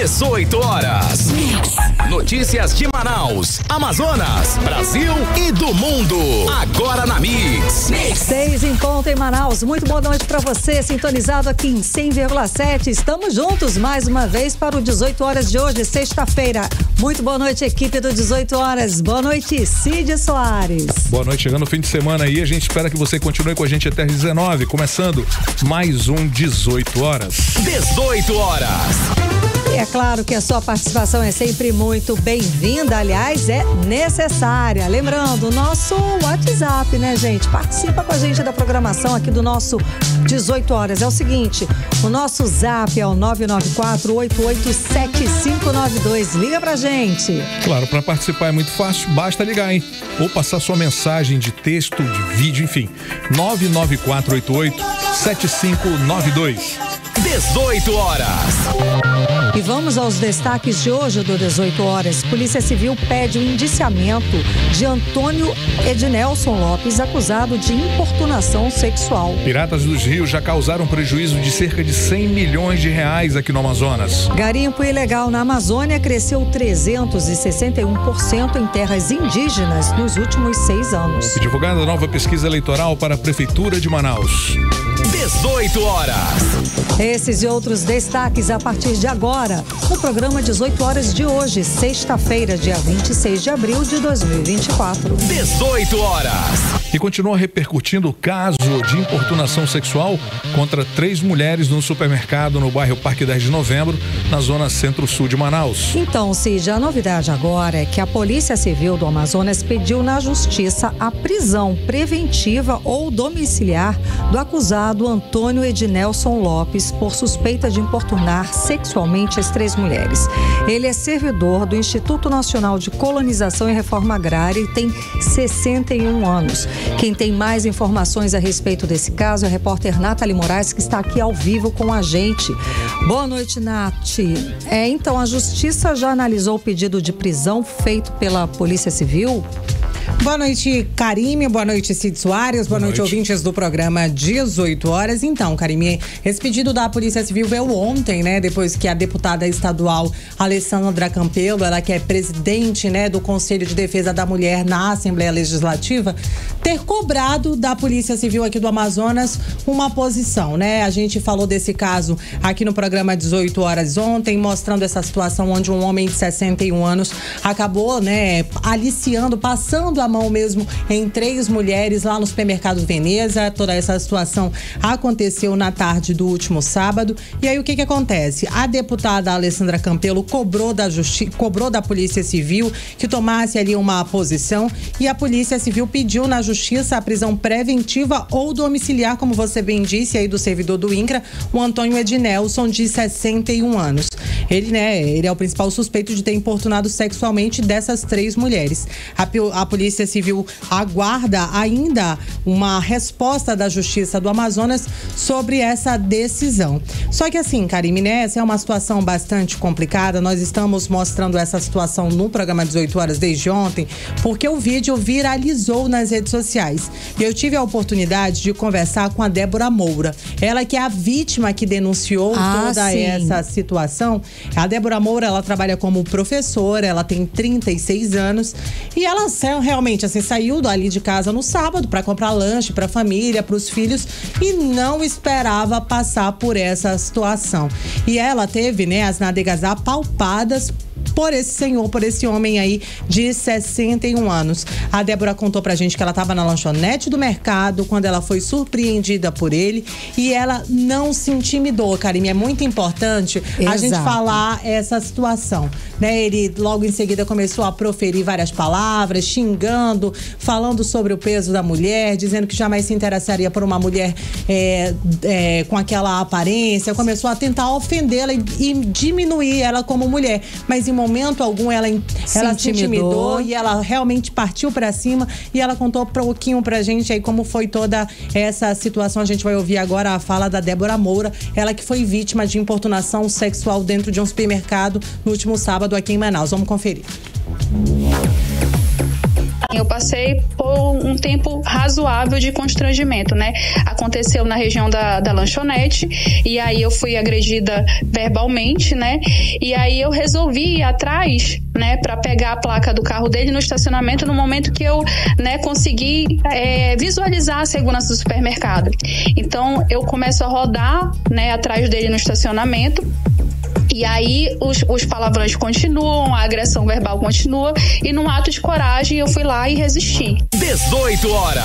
18 horas. Notícias de Manaus, Amazonas, Brasil e do mundo. Agora na Mix. 6 em ponto em Manaus. Muito boa noite pra você, sintonizado aqui em 100,7. Estamos juntos mais uma vez para o 18 horas de hoje, sexta-feira. Muito boa noite, equipe do 18 horas. Boa noite, Cid Soares. Boa noite, chegando o fim de semana aí, a gente espera que você continue com a gente até às 19, começando mais um 18 horas. 18 horas. E é claro que a sua participação é sempre muito bem-vinda, aliás, é necessária. Lembrando, o nosso WhatsApp, né, gente? Participa com a gente da programação aqui do nosso 18 horas. É o seguinte, o nosso zap é o 994-887592. Liga pra gente. Claro, para participar é muito fácil, basta ligar, hein? Ou passar sua mensagem de texto, de vídeo, enfim. 994-887592. 18 horas. E vamos aos destaques de hoje do 18 horas. Polícia Civil pede um indiciamento de Antônio Ednelson Lopes, acusado de importunação sexual. Piratas dos Rios já causaram prejuízo de cerca de 100 milhões de reais aqui no Amazonas. Garimpo ilegal na Amazônia cresceu 361% em terras indígenas nos últimos 6 anos. E divulgada a nova pesquisa eleitoral para a Prefeitura de Manaus. 18 horas. Esses e outros destaques a partir de agora, no programa 18 horas de hoje, sexta-feira, dia 26 de abril de 2024. 18 horas. E continua repercutindo o caso de importunação sexual contra 3 mulheres no supermercado no bairro Parque 10 de Novembro, na zona centro-sul de Manaus. Então, Cid, a novidade agora é que a Polícia Civil do Amazonas pediu na Justiça a prisão preventiva ou domiciliar do acusado Antônio Ednelson Lopes por suspeita de importunar sexualmente as 3 mulheres. Ele é servidor do Instituto Nacional de Colonização e Reforma Agrária e tem 61 anos. Quem tem mais informações a respeito desse caso é a repórter Nathalie Moraes, que está aqui ao vivo com a gente. Boa noite, Nath. Então, a Justiça já analisou o pedido de prisão feito pela Polícia Civil? Boa noite, Karime. Boa noite, Cid Soares. Boa noite, ouvintes do programa 18 horas. Então, Karime, esse pedido da Polícia Civil veio ontem, né? Depois que a deputada estadual Alessandra Campelo, ela que é presidente, né, do Conselho de Defesa da Mulher na Assembleia Legislativa, ter cobrado da Polícia Civil aqui do Amazonas uma posição, né? A gente falou desse caso aqui no programa 18 horas ontem, mostrando essa situação onde um homem de 61 anos acabou, né, aliciando, passando a mão mesmo em 3 mulheres lá no supermercado Veneza. Toda essa situação aconteceu na tarde do último sábado. E aí o que acontece? A deputada Alessandra Campelo cobrou da Polícia Civil que tomasse ali uma posição, e a Polícia Civil pediu na Justiça a prisão preventiva ou domiciliar, como você bem disse aí, do servidor do INCRA, o Antônio Ednelson, de 61 anos. Ele é o principal suspeito de ter importunado sexualmente dessas 3 mulheres. A Polícia Civil aguarda ainda uma resposta da Justiça do Amazonas sobre essa decisão. Só que assim, Karime, né, essa é uma situação bastante complicada. Nós estamos mostrando essa situação no programa 18 horas desde ontem, porque o vídeo viralizou nas redes sociais. E eu tive a oportunidade de conversar com a Débora Moura. Ela que é a vítima que denunciou toda essa situação. A Débora Moura, ela trabalha como professora, ela tem 36 anos e ela realmente assim saiu dali de casa no sábado para comprar lanche para a família, para os filhos, e não esperava passar por essa situação. E ela teve, né, as nádegas apalpadas por esse senhor, por esse homem aí de 61 anos. A Débora contou pra gente que ela estava na lanchonete do mercado quando ela foi surpreendida por ele, e ela não se intimidou, Karime. É muito importante a gente falar essa situação, né? Ele logo em seguida começou a proferir várias palavras, xingando, falando sobre o peso da mulher, dizendo que jamais se interessaria por uma mulher com aquela aparência. Começou a tentar ofendê-la e diminuir ela como mulher, mas em momento algum ela se intimidou e ela realmente partiu pra cima, e ela contou um pouquinho pra gente aí como foi toda essa situação. A gente vai ouvir agora a fala da Débora Moura, ela que foi vítima de importunação sexual dentro de um supermercado no último sábado aqui em Manaus. Vamos conferir. Eu passei por um tempo razoável de constrangimento, né? Aconteceu na região da lanchonete, e aí eu fui agredida verbalmente, né? E aí eu resolvi ir atrás, né, para pegar a placa do carro dele no estacionamento, no momento que eu, né, consegui visualizar a segurança do supermercado. Então eu começo a rodar, né, atrás dele no estacionamento. E aí os palavrões continuam, a agressão verbal continua, e num ato de coragem eu fui lá e resisti. 18 horas.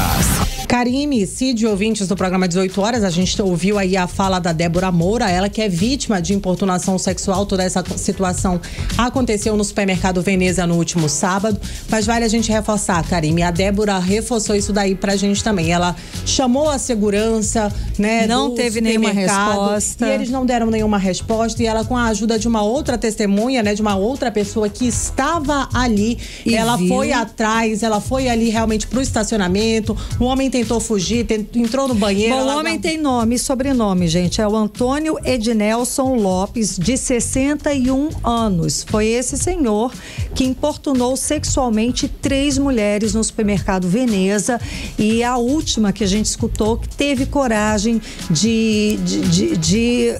Karime, Cid, ouvintes do programa 18 horas, a gente ouviu aí a fala da Débora Moura, ela que é vítima de importunação sexual. Toda essa situação aconteceu no supermercado Veneza no último sábado, mas vale a gente reforçar, Karime, a Débora reforçou isso daí pra gente também. Ela chamou a segurança, né? Não teve nenhuma resposta. E eles não deram nenhuma resposta, e ela, com a ajuda de uma outra testemunha, né, de uma outra pessoa que estava ali, e ela foi atrás, ela foi ali realmente pro estacionamento. O homem tentou fugir, entrou no banheiro. Bom, o homem tem nome e sobrenome, gente. É o Antônio Ednelson Lopes, de 61 anos. Foi esse senhor que importunou sexualmente 3 mulheres no supermercado Veneza, e a última que a gente escutou que teve coragem de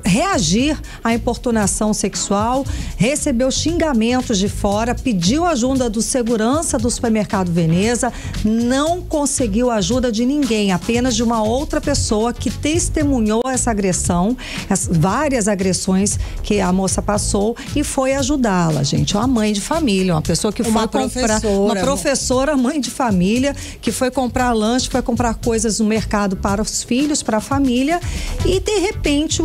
reagir à importunação sexual, recebeu xingamentos de fora, pediu ajuda do segurança do supermercado Veneza, não conseguiu ajuda de ninguém, apenas de uma outra pessoa que testemunhou essa agressão, as várias agressões que a moça passou, e foi ajudá-la, gente. Uma mãe de família, uma pessoa que foi comprar, uma professora, mãe de família, que foi comprar lanche, foi comprar coisas no mercado para os filhos, para a família, e de repente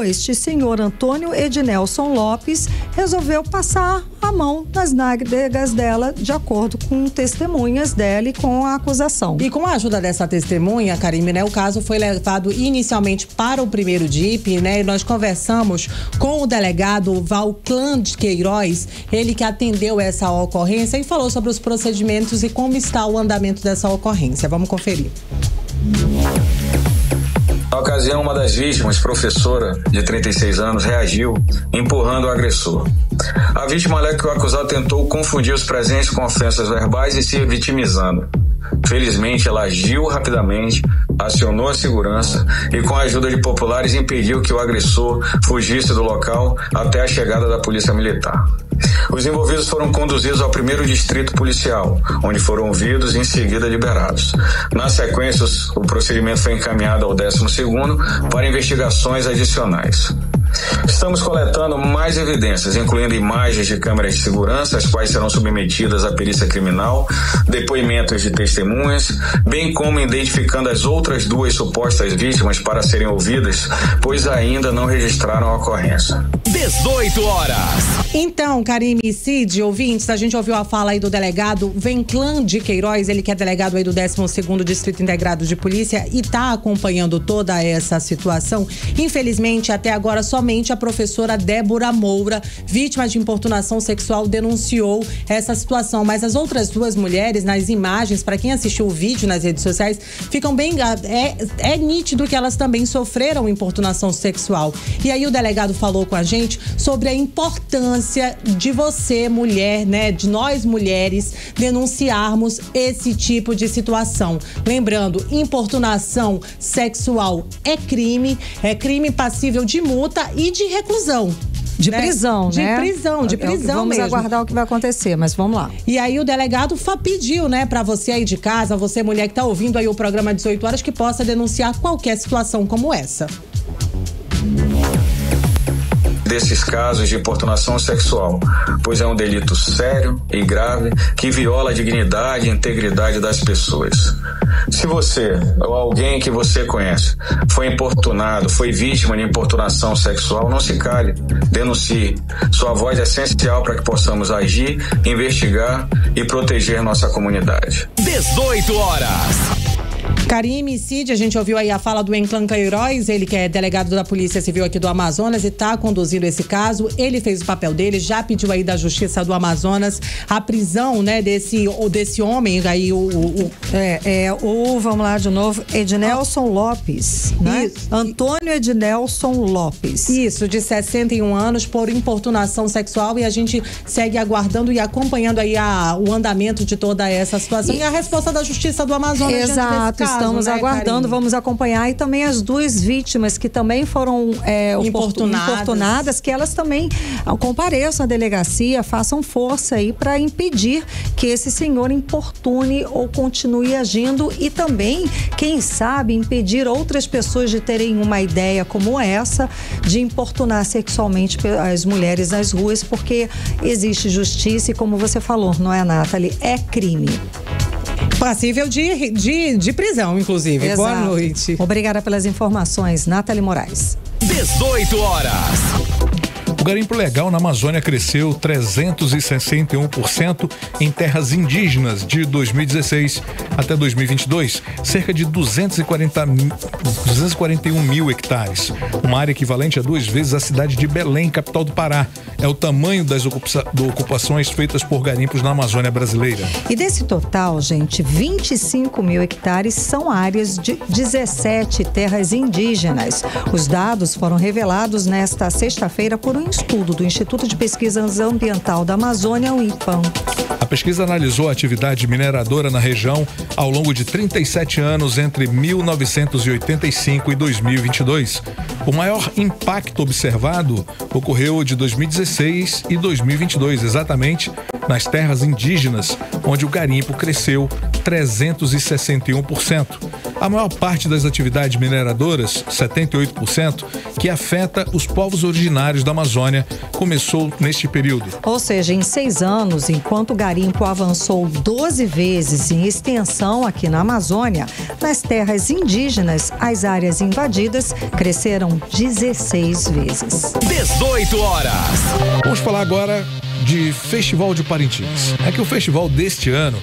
este senhor Antônio Ednelson Lopes resolveu passar a mão nas nádegas dela, de acordo com testemunhas dela e com a acusação. E com a ajuda dessa testemunha, Karime, né, o caso foi levado inicialmente para o primeiro DIP, né, e nós conversamos com o delegado Valclan de Queiroz, ele que atendeu essa ocorrência e falou sobre os procedimentos e como está o andamento dessa ocorrência. Vamos conferir. Na ocasião, uma das vítimas, professora de 36 anos, reagiu empurrando o agressor. A vítima alega que o acusado tentou confundir os presentes com ofensas verbais e se vitimizando. Felizmente, ela agiu rapidamente, acionou a segurança e, com a ajuda de populares, impediu que o agressor fugisse do local até a chegada da polícia militar. Os envolvidos foram conduzidos ao 1º distrito policial, onde foram ouvidos e em seguida liberados. Na sequência, o procedimento foi encaminhado ao 12º para investigações adicionais. Estamos coletando mais evidências, incluindo imagens de câmeras de segurança, as quais serão submetidas à perícia criminal, depoimentos de testemunhas, bem como identificando as outras 2 supostas vítimas para serem ouvidas, pois ainda não registraram a ocorrência. 18 horas. Então, Karime e Cid, ouvintes, a gente ouviu a fala aí do delegado Valclan de Queiroz, ele que é delegado aí do 12º Distrito Integrado de Polícia e está acompanhando toda essa situação. Infelizmente, até agora, somente a professora Débora Moura, vítima de importunação sexual, denunciou essa situação. Mas as outras 2 mulheres, nas imagens, para quem assistiu o vídeo nas redes sociais, ficam bem... É nítido que elas também sofreram importunação sexual. E aí o delegado falou com a gente sobre a importância de você, mulher, né, de nós mulheres, denunciarmos esse tipo de situação. Lembrando, importunação sexual é crime passível de multa e de reclusão. De prisão, né? De prisão vamos mesmo. aguardar o que vai acontecer, mas vamos lá. E aí o delegado pediu, né, pra você aí de casa, você mulher que tá ouvindo aí o programa 18 horas, que possa denunciar qualquer situação como essa. Desses casos de importunação sexual, pois é um delito sério e grave que viola a dignidade e integridade das pessoas. Se você ou alguém que você conhece foi importunado, foi vítima de importunação sexual, não se cale, denuncie. Sua voz é essencial para que possamos agir, investigar e proteger nossa comunidade. 18 horas. Karime, Cid, a gente ouviu aí a fala do Enclan Queiroz, ele que é delegado da Polícia Civil aqui do Amazonas e está conduzindo esse caso. Ele fez o papel dele, já pediu aí da Justiça do Amazonas a prisão, né, desse homem aí, vamos lá de novo, Ednelson Lopes, né? Isso. Antônio Ednelson Lopes. Isso, de 61 anos, por importunação sexual, e a gente segue aguardando e acompanhando aí o andamento de toda essa situação e a resposta da Justiça do Amazonas. Exato, estamos aguardando, vamos acompanhar, e também as duas vítimas que também foram importunadas, que elas também compareçam à delegacia, façam força aí para impedir que esse senhor importune ou continue agindo, e também, quem sabe, impedir outras pessoas de terem uma ideia como essa, de importunar sexualmente as mulheres nas ruas, porque existe justiça e, como você falou, não é, Nathalie? É crime. Passível de prisão, inclusive. Exato. Boa noite. Obrigada pelas informações, Nathalie Moraes. 18 horas. O garimpo legal na Amazônia cresceu 361% em terras indígenas de 2016 até 2022, cerca de 241 mil hectares, uma área equivalente a 2 vezes a cidade de Belém, capital do Pará. É o tamanho das ocupações feitas por garimpos na Amazônia brasileira. E desse total, gente, 25 mil hectares são áreas de 17 terras indígenas. Os dados foram revelados nesta sexta-feira por um estudo do Instituto de Pesquisas Ambiental da Amazônia, o IPAM. A pesquisa analisou a atividade mineradora na região ao longo de 37 anos entre 1985 e 2022. O maior impacto observado ocorreu de 2016 e 2022, exatamente nas terras indígenas, onde o garimpo cresceu 361%. A maior parte das atividades mineradoras, 78%, que afeta os povos originários da Amazônia, começou neste período. Ou seja, em 6 anos, enquanto o garimpo avançou 12 vezes em extensão aqui na Amazônia, nas terras indígenas, as áreas invadidas cresceram 16 vezes. 18 horas. Vamos falar agora de Festival de Parintins. É que o festival deste ano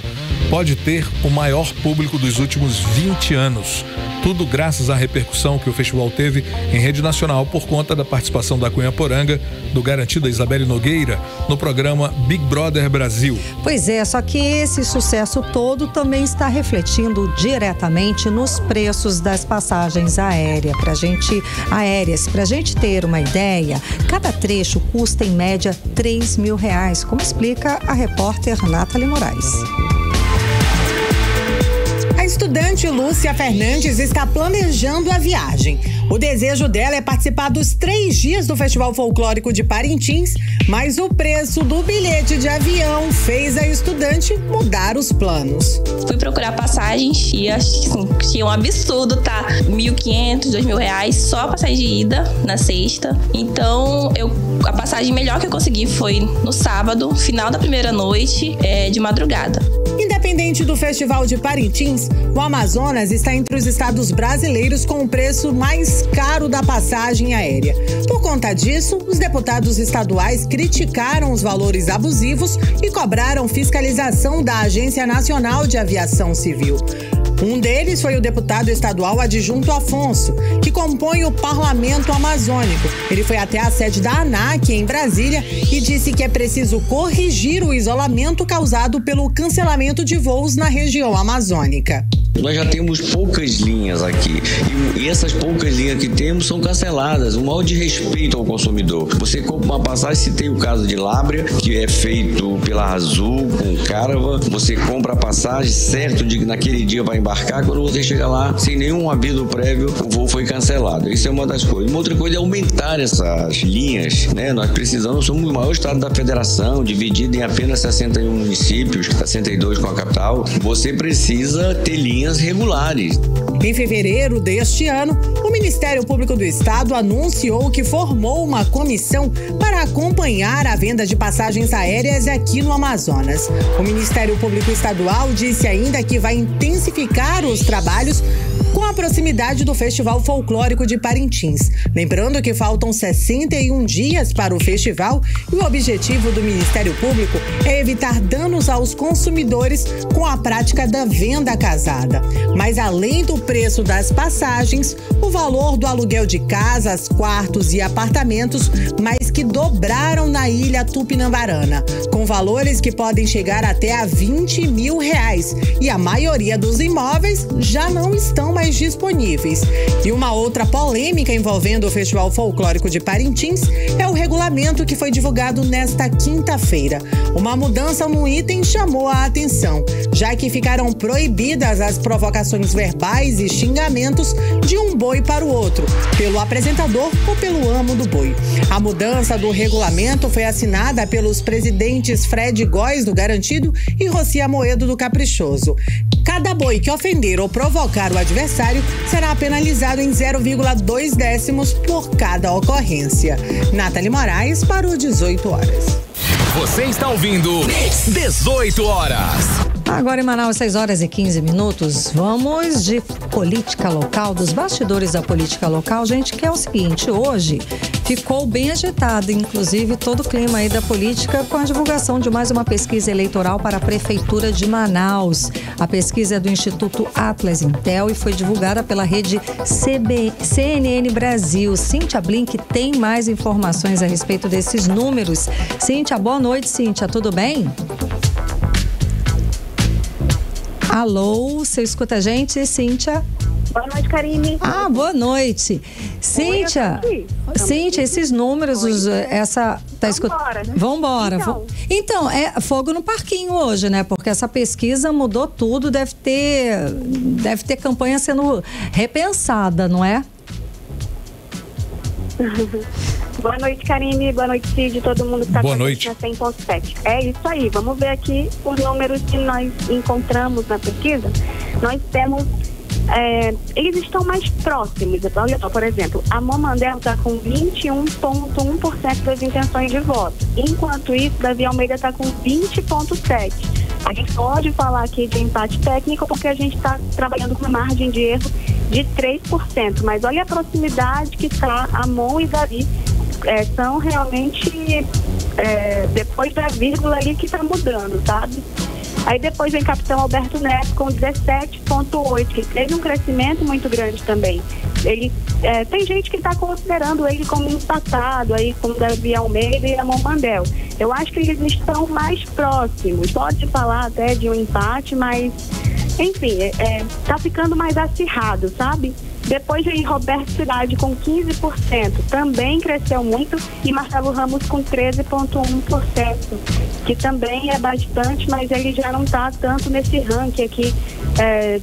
pode ter o maior público dos últimos 20 anos. Tudo graças à repercussão que o festival teve em rede nacional por conta da participação da Cunha Poranga, do Garantida Isabelle Nogueira, no programa Big Brother Brasil. Pois é, só que esse sucesso todo também está refletindo diretamente nos preços das passagens aéreas. Pra gente ter uma ideia, cada trecho custa em média R$3.000, como explica a repórter Nathalie Moraes. A estudante Lúcia Fernandes está planejando a viagem. O desejo dela é participar dos 3 dias do Festival Folclórico de Parintins, mas o preço do bilhete de avião fez a estudante mudar os planos. Fui procurar passagens e achei um absurdo, tá? R$1.500, R$2.000 só a passagem de ida na sexta. Então, a passagem melhor que eu consegui foi no sábado, final da primeira noite, de madrugada. Independente do Festival de Parintins, o Amazonas está entre os estados brasileiros com o preço mais caro da passagem aérea. Por conta disso, os deputados estaduais criticaram os valores abusivos e cobraram fiscalização da Agência Nacional de Aviação Civil. Um deles foi o deputado estadual Adjunto Afonso, que compõe o Parlamento Amazônico. Ele foi até a sede da ANAC, em Brasília, e disse que é preciso corrigir o isolamento causado pelo cancelamento de voos na região amazônica. Nós já temos poucas linhas aqui e essas poucas linhas que temos são canceladas, um mal de respeito ao consumidor. Você compra uma passagem, se tem o caso de Lábrea, que é feito pela Azul com Caravan, você compra a passagem certo de que naquele dia vai embarcar, quando você chega lá, sem nenhum aviso prévio, o voo foi cancelado. Isso é uma das coisas. Uma outra coisa é aumentar essas linhas, né? Nós somos o maior estado da federação, dividido em apenas 61 municípios, 62 com a capital. Você precisa ter linhas regulares. Em fevereiro deste ano, o Ministério Público do Estado anunciou que formou uma comissão para acompanhar a venda de passagens aéreas aqui no Amazonas. O Ministério Público Estadual disse ainda que vai intensificar intensificar os trabalhos com a proximidade do Festival Folclórico de Parintins. Lembrando que faltam 61 dias para o festival e o objetivo do Ministério Público é evitar danos aos consumidores com a prática da venda casada. Mas além do preço das passagens, o valor do aluguel de casas, quartos e apartamentos mais que dobraram na ilha Tupinambarana, com valores que podem chegar até a R$20 mil, e a maioria dos imóveis já não estão mais disponíveis. E uma outra polêmica envolvendo o Festival Folclórico de Parintins é o regulamento que foi divulgado nesta quinta-feira. Uma mudança no item chamou a atenção, já que ficaram proibidas as provocações verbais e xingamentos de um boi para o outro, pelo apresentador ou pelo amo do boi. A mudança do regulamento foi assinada pelos presidentes Fred Góes, do Garantido, e Rocia Moedo, do Caprichoso. Cada boi que ofender ou provocar o adversário será penalizado em 0,2 décimos por cada ocorrência. Nathalie Moraes para o 18 horas. Você está ouvindo 18 horas. Agora em Manaus, 6h15. Vamos de política local, dos bastidores da política local, gente, que é o seguinte: hoje ficou bem agitado, inclusive todo o clima aí da política, com a divulgação de mais uma pesquisa eleitoral para a Prefeitura de Manaus. A pesquisa é do Instituto Atlas Intel e foi divulgada pela rede CNN Brasil. Cíntia Blink tem mais informações a respeito desses números. Cíntia, boa noite, Cíntia, tudo bem? Alô, você escuta a gente, Cíntia? Boa noite, Karine. Ah, boa noite. Cíntia, Cíntia, esses números, tá escutando? Vambora, né? Vambora. Então, é fogo no parquinho hoje, né? Porque essa pesquisa mudou tudo, deve ter campanha sendo repensada, não é? Boa noite, Karine. Boa noite, Cid, todo mundo que está com a gente na 100.7. É isso aí. Vamos ver aqui os números que nós encontramos na pesquisa. Nós temos... eles estão mais próximos. Olha só, por exemplo, a Momandel está com 21,1% das intenções de voto. Enquanto isso, Davi Almeida está com 20,7%. A gente pode falar aqui de empate técnico porque a gente está trabalhando com uma margem de erro de 3%. Mas olha a proximidade que está Amon e Davi. São realmente depois da vírgula ali que está mudando, sabe? Aí depois vem Capitão Alberto Neto com 17,8%, que teve um crescimento muito grande também. Ele, tem gente que está considerando ele como empatado aí com Davi Almeida e Amon Mandel. Eu acho que eles estão mais próximos. Pode falar até de um empate, mas enfim, tá ficando mais acirrado, sabe? Depois vem Roberto Cidade com 15%, também cresceu muito, e Marcelo Ramos com 13,1%, que também é bastante, mas ele já não está tanto nesse ranking aqui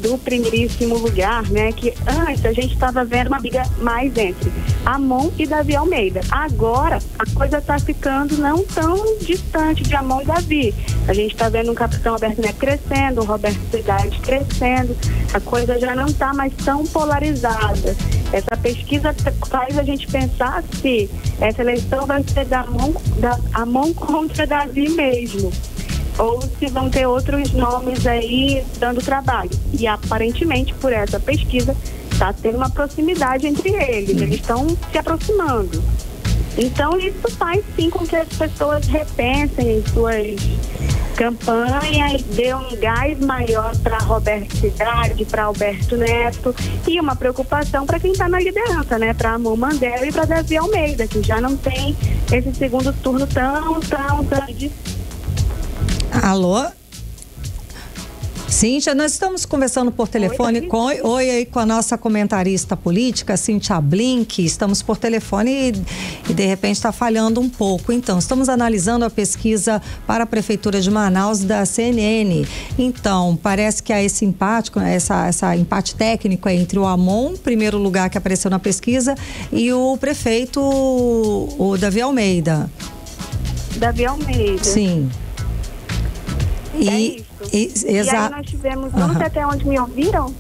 do primeiríssimo lugar, né? Que antes a gente estava vendo uma briga mais entre Amon e Davi Almeida. Agora a coisa está ficando não tão distante de Amon e Davi. A gente está vendo o Capitão Alberto Neto crescendo, o Roberto Cidade crescendo, a coisa já não está mais tão polarizada. Essa pesquisa faz a gente pensar se essa eleição vai ser da Amon contra Davi mesmo, ou se vão ter outros nomes aí dando trabalho. E aparentemente, por essa pesquisa, está tendo uma proximidade entre eles estão se aproximando. Então isso faz sim com que as pessoas repensem em suas campanha e deu um gás maior para Roberto Cidade, para Alberto Neto, e uma preocupação para quem está na liderança, né? Para Amon Mandel e para Davi Almeida, que já não tem esse segundo turno tão Alô? Cíntia, nós estamos conversando por telefone com a nossa comentarista política, Cíntia Blink. Estamos por telefone e de repente está falhando um pouco. Então, estamos analisando a pesquisa para a Prefeitura de Manaus da CNN. Então, parece que há esse empate, essa empate técnico entre o Amon, primeiro lugar que apareceu na pesquisa, e o prefeito, o Davi Almeida. Davi Almeida. Sim. E aí nós tivemos, não sei até onde me ouviram?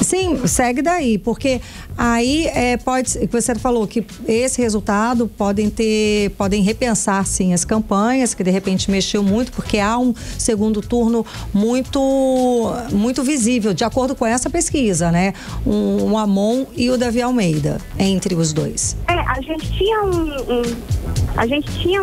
Sim, segue daí, porque Aí você falou que esse resultado podem repensar sim as campanhas, que de repente mexeu muito, porque há um segundo turno muito visível, de acordo com essa pesquisa, né? O Amon e o Davi Almeida, entre os dois. A gente tinha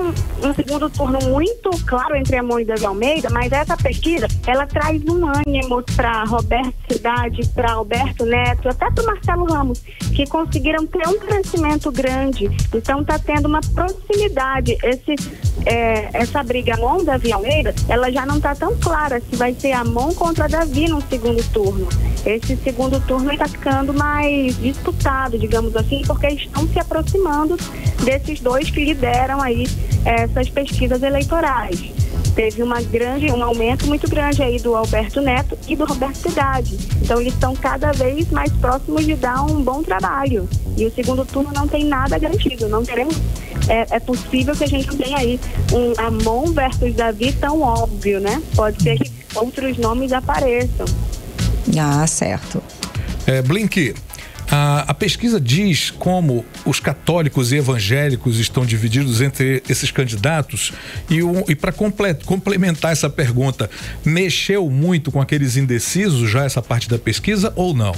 um segundo turno muito claro entre Amon e Davi Almeida, mas essa pesquisa, ela traz um ânimo para Roberto Cidade, para Alberto Neto, até para Marcelo Ramos, que conseguiram ter um crescimento grande. Então está tendo uma proximidade. Essa briga Amon-Davi Almeida, ela já não está tão clara se vai ser Amon contra Davi no segundo turno. Esse segundo turno está ficando mais disputado, digamos assim, porque estão se aproximando desses dois que lideram aí essas pesquisas eleitorais. Teve um aumento muito grande aí do Alberto Neto e do Roberto Cidade. Então eles estão cada vez mais próximos de dar um bom trabalho. E o segundo turno não tem nada garantido. Não teremos. É possível que a gente tenha aí um Amon versus Davi tão óbvio, né? Pode ser que outros nomes apareçam. Certo. Blink, a pesquisa diz como os católicos e evangélicos estão divididos entre esses candidatos e para complementar essa pergunta, mexeu muito com aqueles indecisos já essa parte da pesquisa ou não?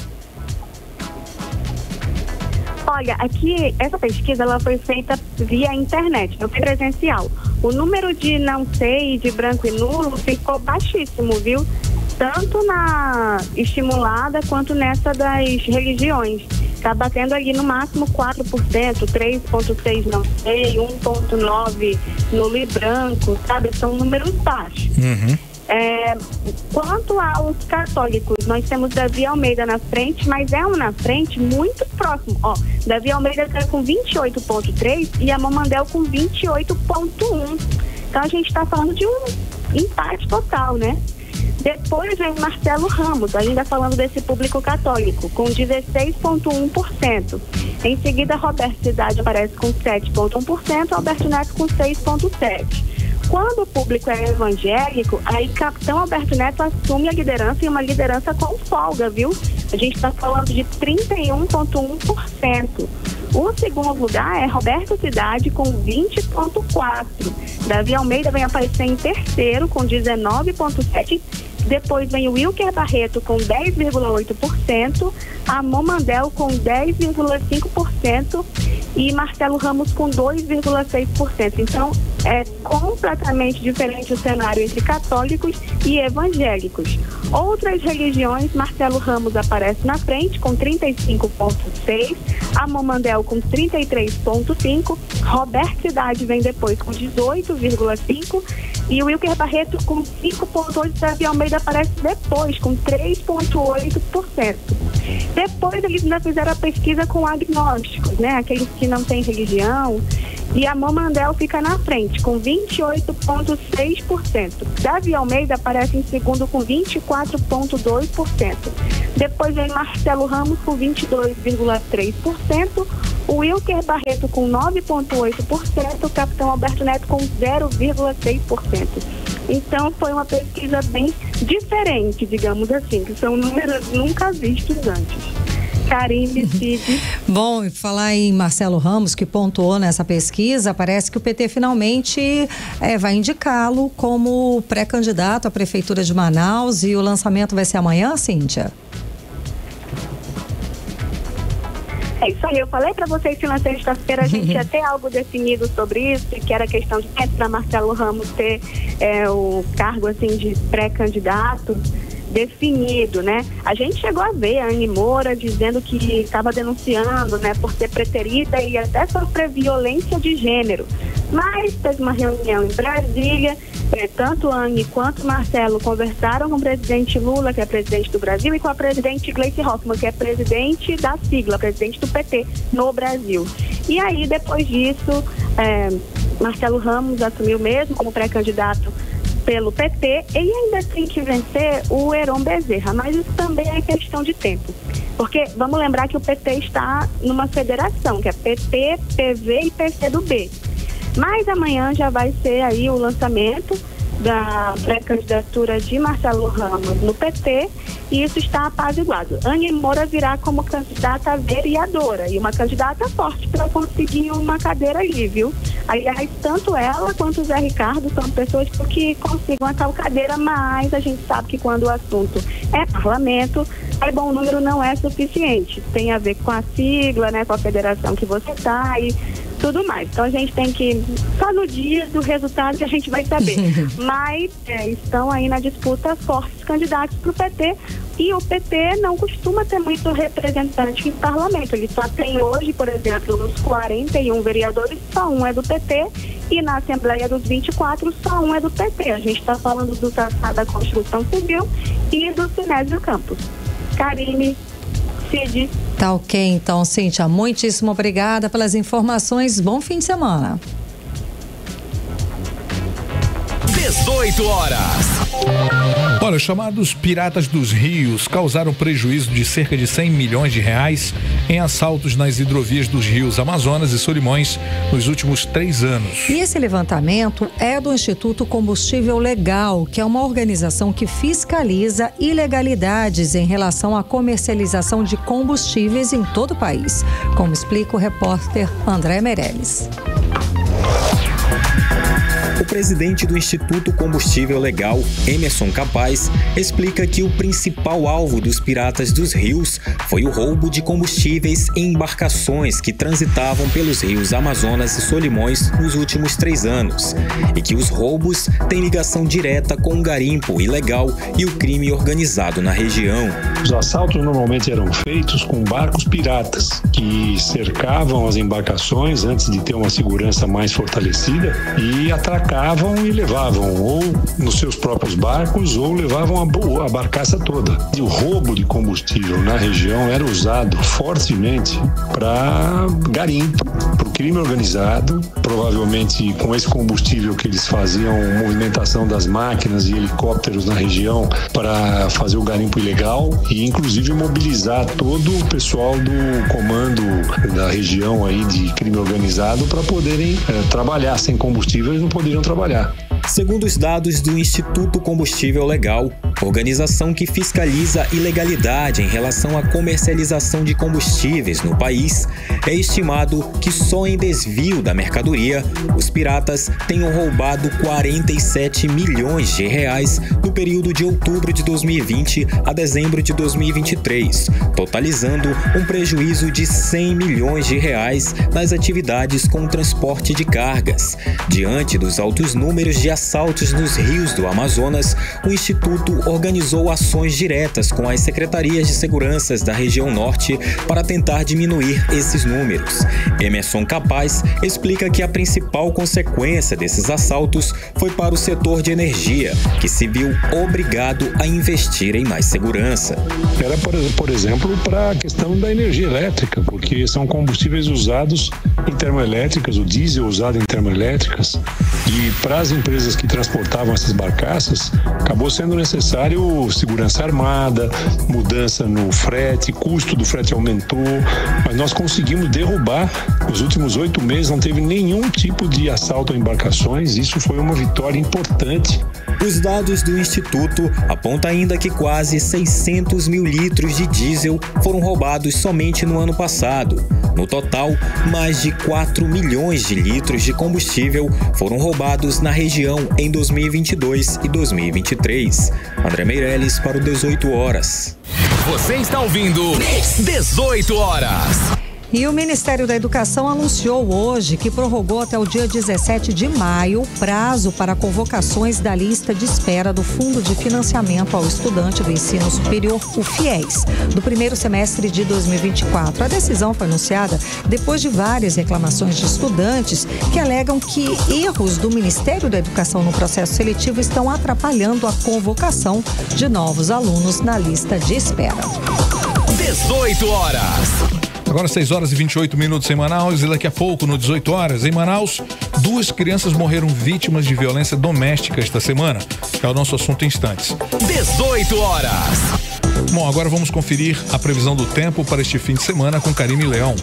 Olha, aqui, essa pesquisa ela foi feita via internet, não foi presencial. O número de não sei, de branco e nulo ficou baixíssimo, viu? Tanto na estimulada quanto nessa das religiões. Está batendo ali no máximo 4%, 3,6% não sei, 1,9% nulo e branco, sabe? São números baixos. Uhum. Quanto aos católicos, nós temos Davi Almeida na frente, mas na frente muito próximo. Davi Almeida está com 28,3% e a Mamandel com 28,1%. Então a gente está falando de um empate total, né? Depois vem Marcelo Ramos, ainda falando desse público católico, com 16,1%. Em seguida, Roberto Cidade aparece com 7,1%, Alberto Neto com 6,7%. Quando o público é evangélico, aí Capitão Alberto Neto assume a liderança e uma liderança com folga, viu? A gente está falando de 31,1%. O segundo lugar é Roberto Cidade com 20,4%. Davi Almeida vem aparecer em terceiro com 19,7%. Depois vem o Wilker Barreto com 10,8%, Amon Mandel com 10,5% e Marcelo Ramos com 2,6%. Então, é completamente diferente o cenário entre católicos e evangélicos. Outras religiões, Marcelo Ramos aparece na frente com 35,6%, Amon Mandel com 33,5%, Roberto Cidade vem depois com 18,5%, e o Wilker Barreto com 5,8%, Davi Almeida aparece depois com 3,8%. Depois eles ainda fizeram a pesquisa com agnósticos, né? Aqueles que não têm religião. E a Mamandel fica na frente com 28,6%. Davi Almeida aparece em segundo com 24,2%. Depois vem Marcelo Ramos com 22,3%. O Wilker Barreto com 9,8%, o Capitão Alberto Neto com 0,6%. Então foi uma pesquisa bem diferente, digamos assim, que são números nunca vistos antes. Karine, Cid. Bom, falar em Marcelo Ramos, que pontuou nessa pesquisa, parece que o PT finalmente vai indicá-lo como pré-candidato à Prefeitura de Manaus e o lançamento vai ser amanhã, Cíntia? É isso aí, eu falei para vocês que na sexta-feira a gente ia ter algo definido sobre isso, que era questão de tempo para Marcelo Ramos ter o cargo assim de pré-candidato definido, né? A gente chegou a ver a Anny Moura dizendo que estava denunciando, né, por ser preterida e até sofrer violência de gênero. Mas teve uma reunião em Brasília, tanto a Anny quanto o Marcelo conversaram com o presidente Lula, que é presidente do Brasil, e com a presidente Gleice Hoffmann, que é presidente da sigla, presidente do PT no Brasil. E aí, depois disso, Marcelo Ramos assumiu mesmo como pré-candidato pelo PT e ainda tem que vencer o Heron Bezerra, mas isso também é questão de tempo. Porque vamos lembrar que o PT está numa federação, que é PT, PV e PCdoB. Mas amanhã já vai ser aí o lançamento da pré-candidatura de Marcelo Ramos no PT, e isso está apaziguado. Anny Moura virá como candidata vereadora, e uma candidata forte para conseguir uma cadeira ali, viu? Aliás, tanto ela quanto o Zé Ricardo são pessoas que consigam a tal cadeira, mas a gente sabe que quando o assunto é parlamento, bom número não é suficiente. Tem a ver com a sigla, né, com a federação que você está e tudo mais. Então a gente tem que, só no dia do resultado que a gente vai saber. Mas estão aí na disputa fortes candidatos para o PT, e o PT não costuma ter muito representante em parlamento. Ele só tem hoje, por exemplo, nos 41 vereadores, só um é do PT, e na Assembleia dos 24, só um é do PT. A gente está falando do traçado da Construção Civil e do Sinésio Campos. Karine, Cid. Tá ok, então, Cíntia, muitíssimo obrigada pelas informações. Bom fim de semana. 18 horas. Olha, os chamados Piratas dos Rios causaram prejuízo de cerca de 100 milhões de reais em assaltos nas hidrovias dos rios Amazonas e Solimões nos últimos 3 anos. E esse levantamento é do Instituto Combustível Legal, que é uma organização que fiscaliza ilegalidades em relação à comercialização de combustíveis em todo o país, como explica o repórter André Meirelles. O presidente do Instituto Combustível Legal, Emerson Capaz, explica que o principal alvo dos Piratas dos Rios foi o roubo de combustíveis em embarcações que transitavam pelos rios Amazonas e Solimões nos últimos 3 anos, e que os roubos têm ligação direta com o garimpo ilegal e o crime organizado na região. Os assaltos normalmente eram feitos com barcos piratas, que cercavam as embarcações antes de ter uma segurança mais fortalecida e atracavam e levavam ou nos seus próprios barcos ou levavam a barcaça toda. E o roubo de combustível na região era usado fortemente para garimpo, para o crime organizado. Provavelmente com esse combustível que eles faziam movimentação das máquinas e helicópteros na região para fazer o garimpo ilegal e inclusive mobilizar todo o pessoal do comando da região aí de crime organizado para poderem trabalhar. Sem combustível eles não poderiam trabalhar. Segundo os dados do Instituto Combustível Legal, organização que fiscaliza ilegalidade em relação à comercialização de combustíveis no país, é estimado que só em desvio da mercadoria, os piratas tenham roubado 47 milhões de reais no período de outubro de 2020 a dezembro de 2023, totalizando um prejuízo de 100 milhões de reais nas atividades com transporte de cargas. Diante dos altos números de assaltos nos rios do Amazonas, o Instituto organizou ações diretas com as secretarias de segurança da região norte para tentar diminuir esses números. Emerson Capaz explica que a principal consequência desses assaltos foi para o setor de energia, que se viu obrigado a investir em mais segurança. Era, por exemplo, para a questão da energia elétrica, porque são combustíveis usados em termoelétricas, o diesel usado em termoelétricas, e para as empresas que transportavam essas barcaças, acabou sendo necessário segurança armada, mudança no frete, custo do frete aumentou, mas nós conseguimos derrubar. Nos últimos 8 meses não teve nenhum tipo de assalto a embarcações, isso foi uma vitória importante. Os dados do Instituto apontam ainda que quase 600 mil litros de diesel foram roubados somente no ano passado. No total, mais de 4 milhões de litros de combustível foram roubados na região em 2022 e 2023. André Meirelles para o 18 horas. Você está ouvindo 18 horas. E o Ministério da Educação anunciou hoje que prorrogou até o dia 17 de maio o prazo para convocações da lista de espera do Fundo de Financiamento ao Estudante do Ensino Superior, o FIES, do primeiro semestre de 2024. A decisão foi anunciada depois de várias reclamações de estudantes que alegam que erros do Ministério da Educação no processo seletivo estão atrapalhando a convocação de novos alunos na lista de espera. 18 horas. Agora 6 horas e 28 minutos em Manaus, e daqui a pouco, no 18 horas, em Manaus, 2 crianças morreram vítimas de violência doméstica esta semana. É o nosso assunto em instantes. 18 horas. Bom, agora vamos conferir a previsão do tempo para este fim de semana com Karine Leão.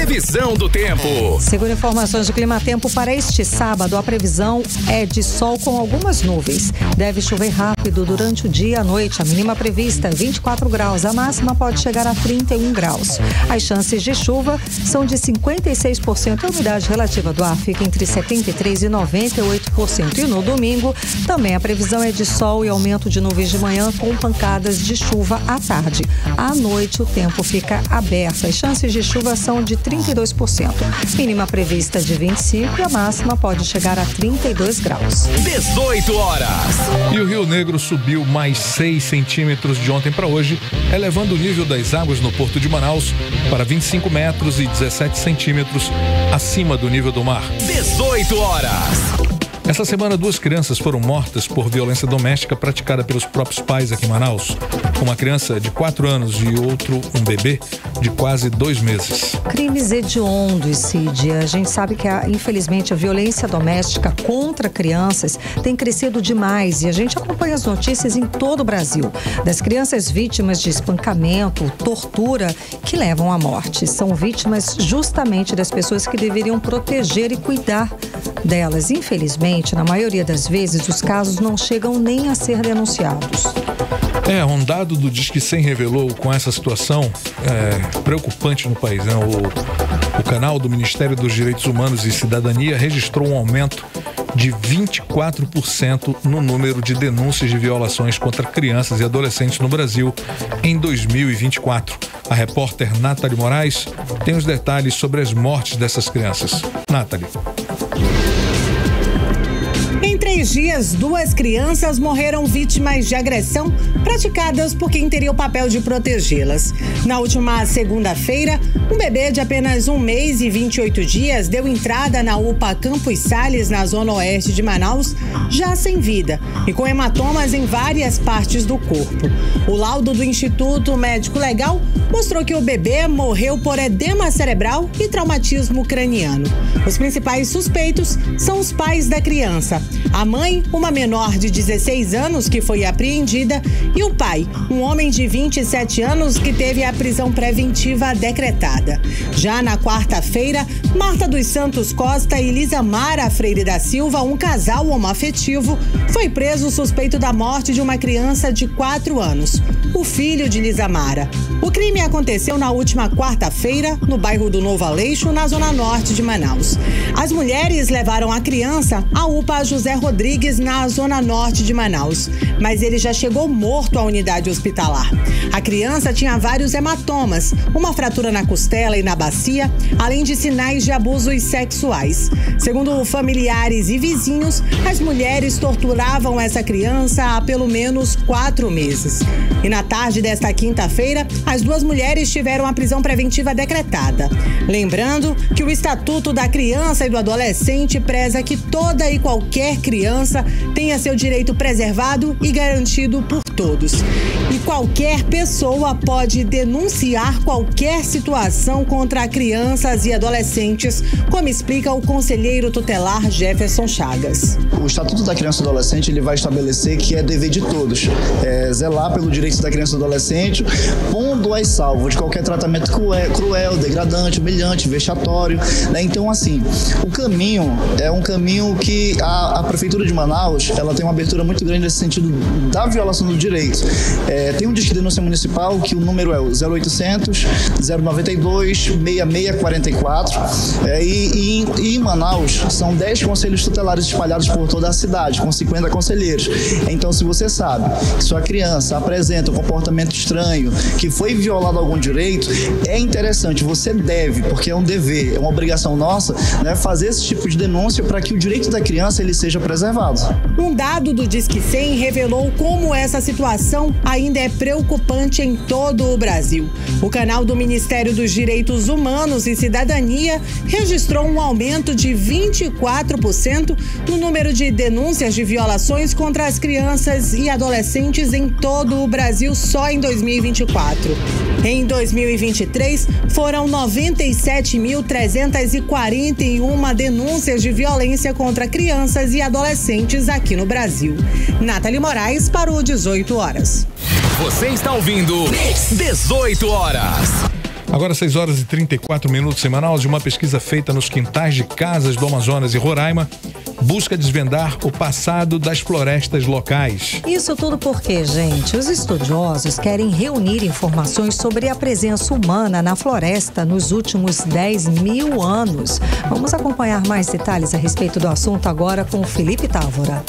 Previsão do tempo. Segundo informações do Climatempo, para este sábado, a previsão é de sol com algumas nuvens. Deve chover rápido durante o dia e a noite. A mínima prevista é 24 graus. A máxima pode chegar a 31 graus. As chances de chuva são de 56%. A umidade relativa do ar fica entre 73% e 98%. E no domingo, também a previsão é de sol e aumento de nuvens de manhã com pancadas de chuva à tarde. À noite, o tempo fica aberto. As chances de chuva são de 32%. Mínima prevista de 25% e a máxima pode chegar a 32 graus. 18 horas. E o Rio Negro subiu mais 6 centímetros de ontem para hoje, elevando o nível das águas no Porto de Manaus para 25 metros e 17 centímetros acima do nível do mar. 18 horas. Essa semana, 2 crianças foram mortas por violência doméstica praticada pelos próprios pais aqui em Manaus. Uma criança de 4 anos e outro, um bebê, de quase 2 meses. Crimes hediondos, Cid. A gente sabe que, infelizmente, a violência doméstica contra crianças tem crescido demais e a gente acompanha as notícias em todo o Brasil. Das crianças vítimas de espancamento, tortura, que levam à morte. São vítimas justamente das pessoas que deveriam proteger e cuidar delas. Infelizmente, na maioria das vezes, os casos não chegam nem a ser denunciados. Um dado do Disque 100 revelou com essa situação preocupante no país, né? O canal do Ministério dos Direitos Humanos e Cidadania registrou um aumento de 24% no número de denúncias de violações contra crianças e adolescentes no Brasil em 2024. A repórter Nathalie Moraes tem os detalhes sobre as mortes dessas crianças. Nathalie. Em 3 dias, 2 crianças morreram vítimas de agressão praticadas por quem teria o papel de protegê-las. Na última segunda-feira, um bebê de apenas 1 mês e 28 dias deu entrada na UPA Campos Sales, na zona oeste de Manaus, já sem vida e com hematomas em várias partes do corpo. O laudo do Instituto Médico Legal mostrou que o bebê morreu por edema cerebral e traumatismo craniano. Os principais suspeitos são os pais da criança. A mãe, uma menor de 16 anos que foi apreendida, e o pai, um homem de 27 anos que teve a prisão preventiva decretada. Já na quarta-feira, Marta dos Santos Costa e Lisamara Freire da Silva, um casal homoafetivo, foi preso suspeito da morte de uma criança de 4 anos, o filho de Lisamara. O crime aconteceu na última quarta-feira, no bairro do Novo Aleixo, na zona norte de Manaus. As mulheres levaram a criança à UPA José Rodrigues, na zona norte de Manaus, mas ele já chegou morto à unidade hospitalar. A criança tinha vários hematomas, uma fratura na costela e na bacia, além de sinais de abusos sexuais. Segundo familiares e vizinhos, as mulheres torturavam essa criança há pelo menos 4 meses. E na tarde desta quinta-feira, as 2 mulheres tiveram a prisão preventiva decretada. Lembrando que o Estatuto da Criança e do Adolescente preza que toda e qualquer criança tenha seu direito preservado e garantido por todos. E qualquer pessoa pode denunciar qualquer situação contra crianças e adolescentes, como explica o conselheiro tutelar Jefferson Chagas. O Estatuto da Criança e do Adolescente ele vai estabelecer que é dever de todos zelar pelo direito da criança e do adolescente, pondo-as salvo de qualquer tratamento cruel, degradante, humilhante, vexatório, né? Então, assim, o caminho é um caminho que a Prefeitura de Manaus, ela tem uma abertura muito grande nesse sentido da violação do direito. Tem um disque de denúncia municipal que o número é o 0800 092 6644 e em Manaus são 10 conselhos tutelares espalhados por toda a cidade, com 50 conselheiros. Então, se você sabe que sua criança apresenta um comportamento estranho, que foi violado algum direito, é interessante, você deve, porque é um dever, é uma obrigação nossa, né, fazer esse tipo de denúncia para que o direito da criança ele seja preservado. Um dado do Disque 100 revelou como essa situação ainda é preocupante em todo o Brasil. O canal do Ministério dos Direitos Humanos e Cidadania registrou um aumento de 24% no número de denúncias de violações contra as crianças e adolescentes em todo o Brasil só em 2024. Em 2023, foram 97.341 denúncias de violência contra crianças e adolescentes aqui no Brasil. Nathalie Moraes para o 18 horas. Você está ouvindo 18 horas. Agora 6h34 em Manaus, de uma pesquisa feita nos quintais de casas do Amazonas e Roraima, busca desvendar o passado das florestas locais. Isso tudo porque, gente, os estudiosos querem reunir informações sobre a presença humana na floresta nos últimos 10 mil anos. Vamos acompanhar mais detalhes a respeito do assunto agora com o Felipe Távora.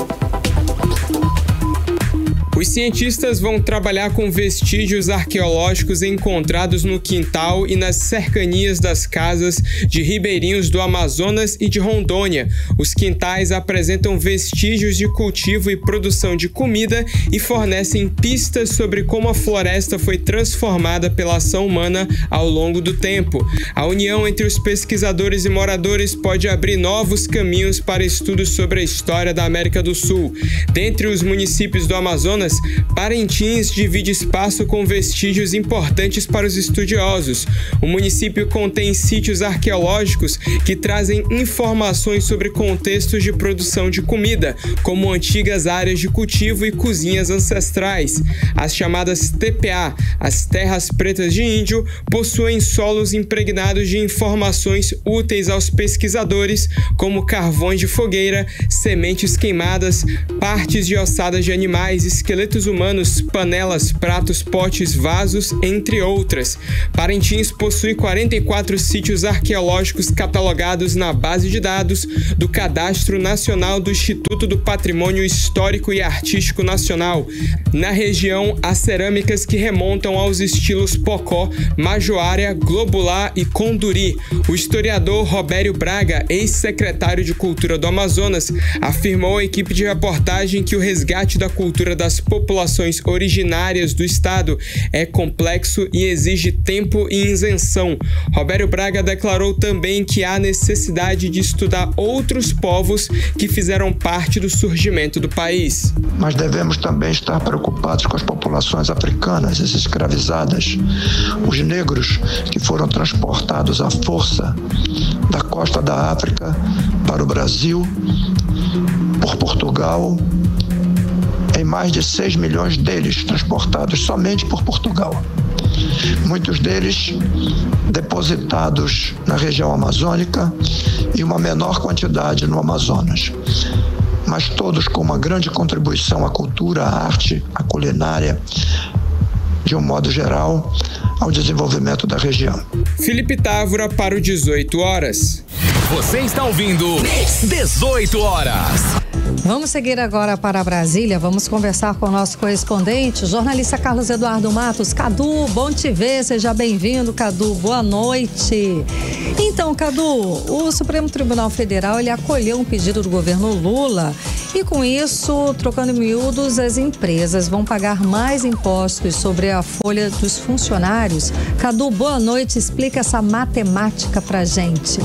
Os cientistas vão trabalhar com vestígios arqueológicos encontrados no quintal e nas cercanias das casas de ribeirinhos do Amazonas e de Rondônia. Os quintais apresentam vestígios de cultivo e produção de comida e fornecem pistas sobre como a floresta foi transformada pela ação humana ao longo do tempo. A união entre os pesquisadores e moradores pode abrir novos caminhos para estudos sobre a história da América do Sul. Dentre os municípios do Amazonas, Parintins divide espaço com vestígios importantes para os estudiosos. O município contém sítios arqueológicos que trazem informações sobre contextos de produção de comida, como antigas áreas de cultivo e cozinhas ancestrais. As chamadas TPA, as terras pretas de índio, possuem solos impregnados de informações úteis aos pesquisadores, como carvões de fogueira, sementes queimadas, partes de ossadas de animais, esqueletos humanos, panelas, pratos, potes, vasos, entre outras. Parintins possui 44 sítios arqueológicos catalogados na base de dados do Cadastro Nacional do Instituto do Patrimônio Histórico e Artístico Nacional. Na região, há cerâmicas que remontam aos estilos Pocó, Majoária, Globular e Conduri. O historiador Robério Braga, ex-secretário de Cultura do Amazonas, afirmou à equipe de reportagem que o resgate da cultura das populações originárias do estado é complexo e exige tempo e isenção. Robério Braga declarou também que há necessidade de estudar outros povos que fizeram parte do surgimento do país. Mas devemos também estar preocupados com as populações africanas, as escravizadas, os negros que foram transportados à força da costa da África para o Brasil, por Portugal, em mais de 6 milhões deles transportados somente por Portugal. Muitos deles depositados na região amazônica e uma menor quantidade no Amazonas. Mas todos com uma grande contribuição à cultura, à arte, à culinária, de um modo geral, ao desenvolvimento da região. Felipe Távora para o 18 horas. Você está ouvindo 18 horas. Vamos seguir agora para Brasília. Vamos conversar com o nosso correspondente, jornalista Carlos Eduardo Matos. Cadu, bom te ver. Seja bem-vindo, Cadu. Boa noite. Então, Cadu, o Supremo Tribunal Federal ele acolheu um pedido do governo Lula e, com isso, trocando em miúdos, as empresas vão pagar mais impostos sobre a folha dos funcionários. Cadu, boa noite. Explica essa matemática pra gente.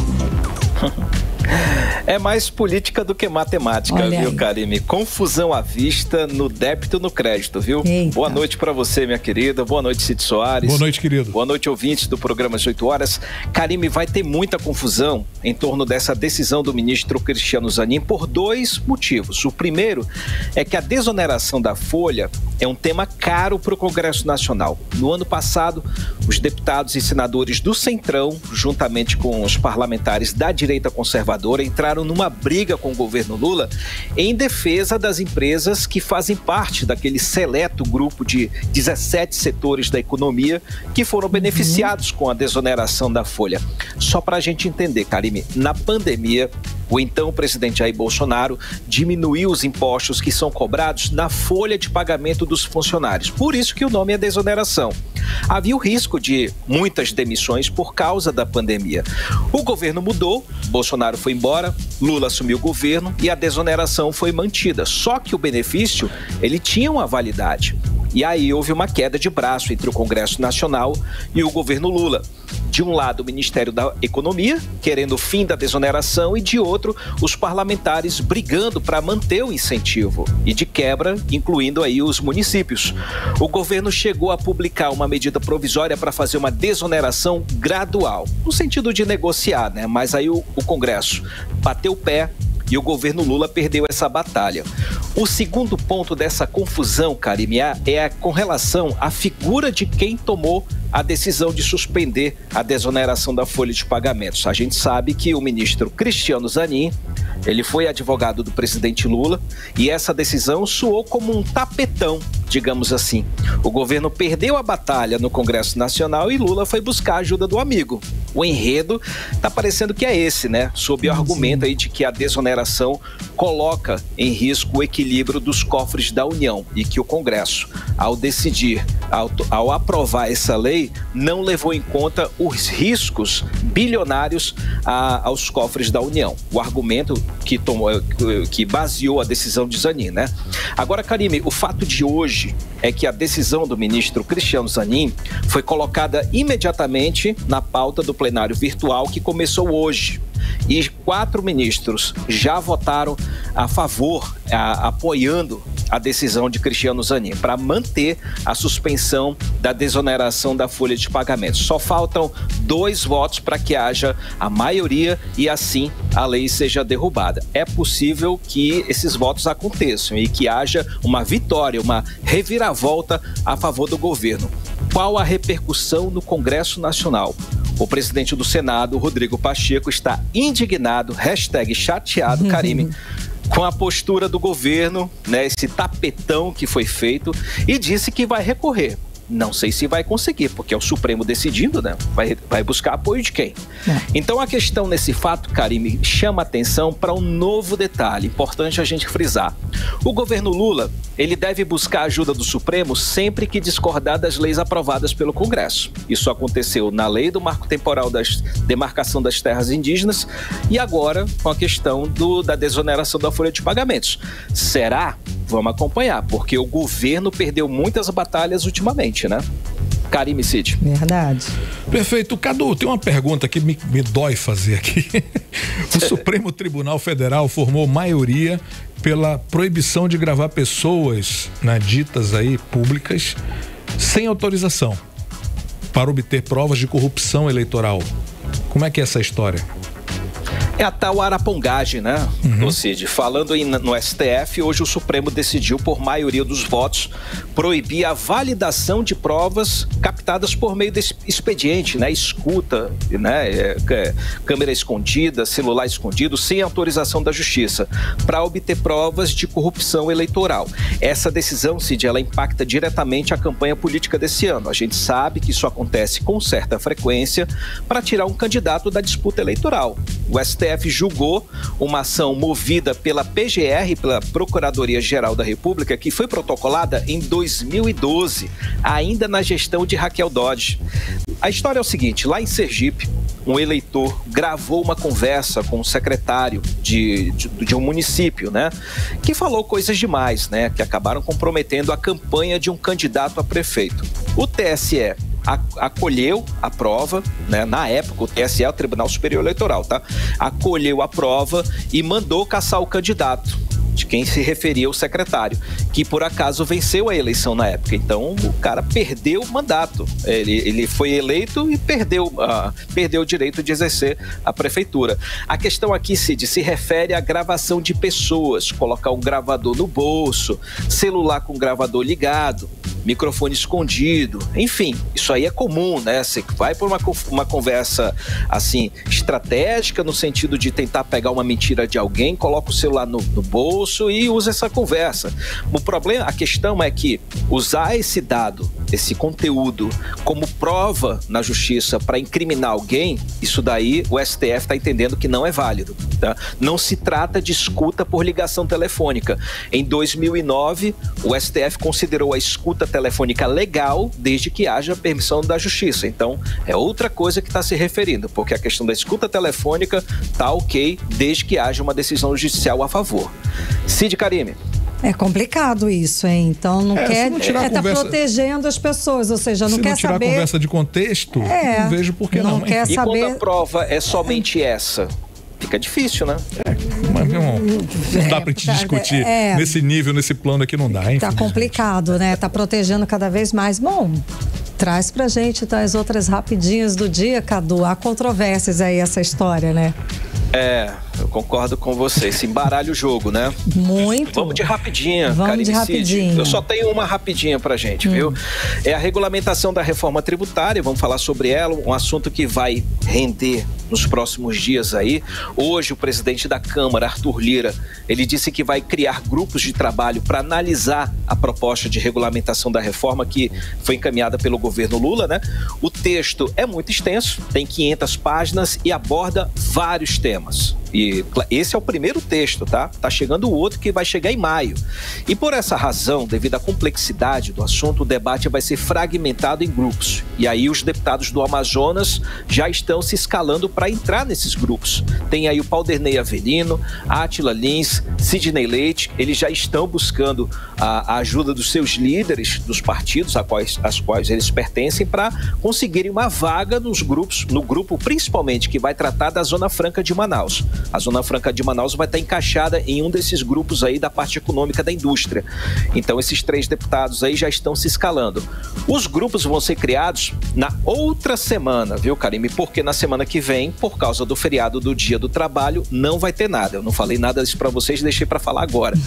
É mais política do que matemática, olha, viu, Karime? Confusão à vista no débito e no crédito, viu? Eita. Boa noite pra você, minha querida. Boa noite, Cid Soares. Boa noite, querido. Boa noite, ouvintes do programa 18 horas. Karime, vai ter muita confusão em torno dessa decisão do ministro Cristiano Zanin por dois motivos. O primeiro é que a desoneração da folha é um tema caro para o Congresso Nacional. No ano passado, os deputados e senadores do Centrão, juntamente com os parlamentares da direita conservadora, entraram numa briga com o governo Lula em defesa das empresas que fazem parte daquele seleto grupo de 17 setores da economia que foram beneficiados com a desoneração da folha. Só para a gente entender, Karime, na pandemia, o então presidente Jair Bolsonaro diminuiu os impostos que são cobrados na folha de pagamento dos funcionários. Por isso que o nome é desoneração. Havia o risco de muitas demissões por causa da pandemia. O governo mudou, Bolsonaro foi embora, Lula assumiu o governo e a desoneração foi mantida. Só que o benefício, ele tinha uma validade. E aí houve uma queda de braço entre o Congresso Nacional e o governo Lula. De um lado, o Ministério da Economia, querendo o fim da desoneração, e de outro, os parlamentares brigando para manter o incentivo. E de quebra, incluindo aí os municípios. O governo chegou a publicar uma medida provisória para fazer uma desoneração gradual, no sentido de negociar, né? Mas aí o Congresso bateu o pé e o governo Lula perdeu essa batalha. O segundo ponto dessa confusão, Karime, é com relação à figura de quem tomou a decisão de suspender a desoneração da folha de pagamentos. A gente sabe que o ministro Cristiano Zanin, ele foi advogado do presidente Lula e essa decisão soou como um tapetão, digamos assim. O governo perdeu a batalha no Congresso Nacional e Lula foi buscar a ajuda do amigo. O enredo está parecendo que é esse, né? Sob o argumento aí de que a desoneração coloca em risco o equilíbrio dos cofres da União e que o Congresso, ao decidir, ao aprovar essa lei, não levou em conta os riscos bilionários aos cofres da União. O argumento que baseou a decisão de Zanin, né? Agora, Karime, o fato de hoje é que a decisão do ministro Cristiano Zanin foi colocada imediatamente na pauta do plenário virtual que começou hoje. E 4 ministros já votaram a favor, apoiando a decisão de Cristiano Zanin para manter a suspensão da desoneração da folha de pagamentos. Só faltam 2 votos para que haja a maioria e assim a lei seja derrubada. É possível que esses votos aconteçam e que haja uma vitória, uma reviravolta a favor do governo. Qual a repercussão no Congresso Nacional? O presidente do Senado, Rodrigo Pacheco, está indignado, #chateado, Karime, com a postura do governo, né, esse tapetão que foi feito, e disse que vai recorrer. Não sei se vai conseguir, porque é o Supremo decidindo, né? Vai buscar apoio de quem? Então a questão nesse fato, Karime, chama atenção para um novo detalhe, importante a gente frisar. O governo Lula, ele deve buscar a ajuda do Supremo sempre que discordar das leis aprovadas pelo Congresso. Isso aconteceu na lei do marco temporal da demarcação das terras indígenas e agora com a questão da desoneração da folha de pagamentos. Será? Vamos acompanhar, porque o governo perdeu muitas batalhas ultimamente, né? Karime, Cid. Verdade. Perfeito. Cadu, tem uma pergunta que me dói fazer aqui. O Supremo Tribunal Federal formou maioria pela proibição de gravar pessoas, né, ditas aí públicas sem autorização para obter provas de corrupção eleitoral. Como é que é essa história? É a tal arapongagem, né, Cid? Falando no STF, hoje o Supremo decidiu, por maioria dos votos, proibir a validação de provas captadas por meio desse expediente, né? Escuta, né? Câmera escondida, celular escondido, sem autorização da Justiça, para obter provas de corrupção eleitoral. Essa decisão, Cid, ela impacta diretamente a campanha política desse ano. A gente sabe que isso acontece com certa frequência para tirar um candidato da disputa eleitoral. O STF julgou uma ação movida pela PGR, pela Procuradoria-Geral da República, que foi protocolada em 2012, ainda na gestão de Raquel Dodge. A história é o seguinte: lá em Sergipe, um eleitor gravou uma conversa com o secretário de um município, né? Que falou coisas demais, né? Que acabaram comprometendo a campanha de um candidato a prefeito. O TSE acolheu a prova, né? Na época o TSE é o Tribunal Superior Eleitoral, tá? Acolheu a prova e mandou caçar o candidato, de quem se referia o secretário, que por acaso venceu a eleição na época. Então o cara perdeu o mandato, ele foi eleito e perdeu o direito de exercer a prefeitura. A questão aqui, Cid, se refere à gravação de pessoas, colocar um gravador no bolso, celular com gravador ligado, microfone escondido, enfim, isso aí é comum, né? Você vai por uma conversa assim estratégica, no sentido de tentar pegar uma mentira de alguém, coloca o celular no bolso e usa essa conversa. O problema, a questão é que usar esse dado, esse conteúdo como prova na justiça para incriminar alguém, isso daí o STF está entendendo que não é válido, tá? Não se trata de escuta por ligação telefônica. Em 2009, o STF considerou a escuta telefônica legal desde que haja permissão da justiça. Então, é outra coisa que está se referindo, porque a questão da escuta telefônica tá ok desde que haja uma decisão judicial a favor. Cid, Karime. É complicado isso, hein? Então não quer tá protegendo as pessoas, ou seja, não quer saber. Se não tirar a conversa de contexto, não vejo por que não. Quer e saber... quando a prova é somente essa, fica difícil, né? Mas, meu irmão, não dá pra te discutir nesse nível, nesse plano aqui, não dá, hein? Tá complicado, né? Tá protegendo cada vez mais. Bom, traz pra gente as outras rapidinhas do dia, Cadu. Há controvérsias aí essa história, né? Eu concordo com você. Se embaralha o jogo, né? Muito. Vamos de rapidinha, Vamos de rapidinho. Eu só tenho uma rapidinha pra gente, viu? É a regulamentação da reforma tributária, vamos falar sobre ela, um assunto que vai render nos próximos dias aí. Hoje, o presidente da Câmara, Arthur Lira, ele disse que vai criar grupos de trabalho para analisar a proposta de regulamentação da reforma que foi encaminhada pelo governo Lula, né? O texto é muito extenso, tem 500 páginas e aborda vários temas. E esse é o primeiro texto, tá? Tá chegando o outro que vai chegar em maio. E por essa razão, devido à complexidade do assunto, o debate vai ser fragmentado em grupos. E aí os deputados do Amazonas já estão se escalando para entrar nesses grupos. Tem aí o Paulderney Avelino, Átila Lins, Sidney Leite, eles já estão buscando a ajuda dos seus líderes dos partidos às quais eles pertencem para conseguirem uma vaga nos grupos, no grupo principalmente que vai tratar da Zona Franca de Manaus. A Zona Franca de Manaus vai estar encaixada em um desses grupos aí da parte econômica da indústria. Então esses 3 deputados aí já estão se escalando. Os grupos vão ser criados na outra semana, viu, Karime? Porque na semana que vem, por causa do feriado do Dia do Trabalho, não vai ter nada. Eu não falei nada disso pra vocês, deixei pra falar agora.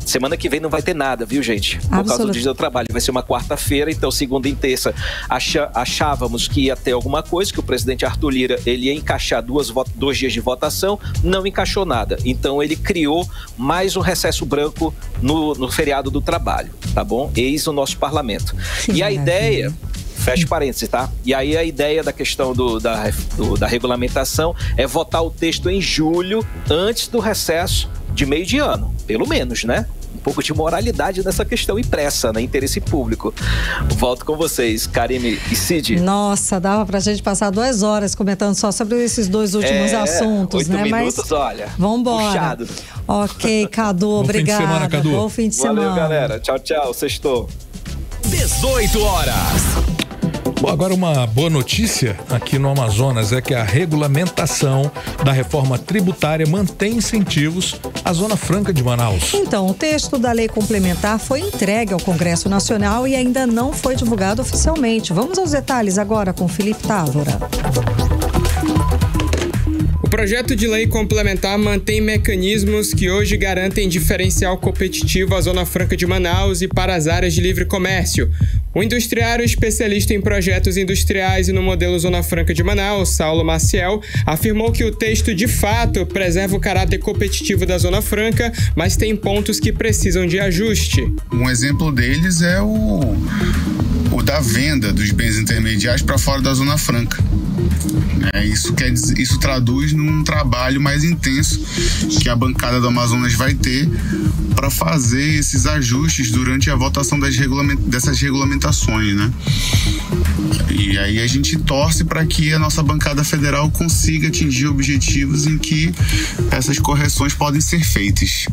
Semana que vem não vai ter nada, viu, gente? Por causa do Dia do Trabalho. Vai ser uma quarta-feira, então segunda e terça achávamos que ia ter alguma coisa, que o presidente Arthur Lira, ele ia encaixar 2 dias de votação, não encaixou nada. Então ele criou mais um recesso branco no feriado do trabalho, tá bom? Eis o nosso parlamento. E a ideia... Fecha parênteses, tá? E aí a ideia da questão da regulamentação é votar o texto em julho, antes do recesso de meio de ano, pelo menos, né? Um pouco de moralidade nessa questão impressa, né? Interesse público. Volto com vocês, Karime e Cid. Nossa, dava pra gente passar 2 horas comentando só sobre esses 2 últimos assuntos, 8 né? minutos, mas olha. Vambora. Puxado. Ok, Cadu, obrigada. Bom fim de semana, Cadu. Bom fim de semana. Valeu, galera. Tchau, tchau. Sextou. 18 horas. Bom, agora uma boa notícia aqui no Amazonas é que a regulamentação da reforma tributária mantém incentivos à Zona Franca de Manaus. Então, o texto da lei complementar foi entregue ao Congresso Nacional e ainda não foi divulgado oficialmente. Vamos aos detalhes agora com Felipe Távora. O projeto de lei complementar mantém mecanismos que hoje garantem diferencial competitivo à Zona Franca de Manaus e para as áreas de livre comércio. O industriário especialista em projetos industriais e no modelo Zona Franca de Manaus, Saulo Maciel, afirmou que o texto de fato preserva o caráter competitivo da Zona Franca, mas tem pontos que precisam de ajuste. Um exemplo deles é o da venda dos bens intermediários para fora da Zona Franca. Isso traduz num trabalho mais intenso que a bancada do Amazonas vai ter para fazer esses ajustes durante a votação dessas regulamentações, né? E aí a gente torce para que a nossa bancada federal consiga atingir objetivos em que essas correções podem ser feitas.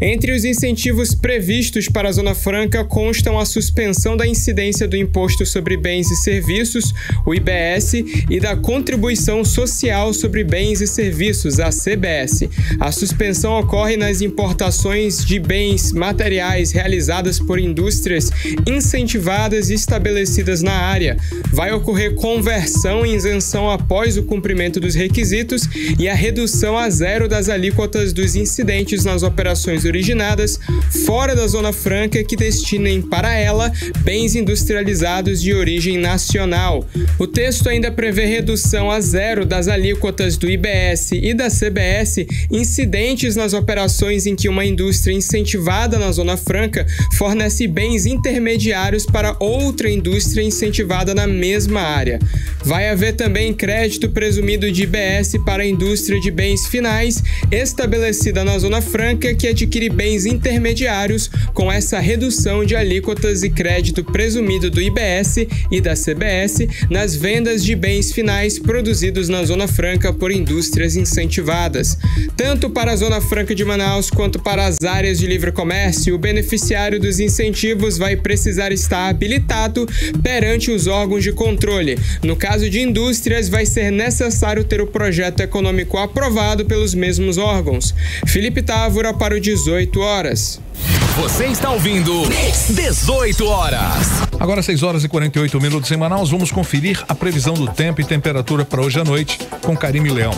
Entre os incentivos previstos para a Zona Franca constam a suspensão da incidência do Imposto sobre Bens e Serviços, o IBS, e da Contribuição Social sobre Bens e Serviços, a CBS. A suspensão ocorre nas importações de bens materiais realizadas por indústrias incentivadas e estabelecidas na área. Vai ocorrer conversão e isenção após o cumprimento dos requisitos e a redução a 0 das alíquotas dos incidentes nas operações originadas fora da Zona Franca que destinem para ela bens industrializados de origem nacional. O texto ainda prevê redução a 0 das alíquotas do IBS e da CBS incidentes nas operações em que uma indústria incentivada na Zona Franca fornece bens intermediários para outra indústria incentivada na mesma área. Vai haver também crédito presumido de IBS para a indústria de bens finais estabelecida na Zona Franca que adquire bens intermediários com essa redução de alíquotas e crédito presumido do IBS e da CBS nas vendas de bens finais produzidos na Zona Franca por indústrias incentivadas. Tanto para a Zona Franca de Manaus quanto para as áreas de livre comércio, o beneficiário dos incentivos vai precisar estar habilitado perante os órgãos de controle. No caso de indústrias, vai ser necessário ter o projeto econômico aprovado pelos mesmos órgãos. Felipe Távora para o 18 horas. Você está ouvindo 18 horas. Agora 6 horas e 48 minutos em Manaus. Vamos conferir a previsão do tempo e temperatura para hoje à noite com Karime Leão.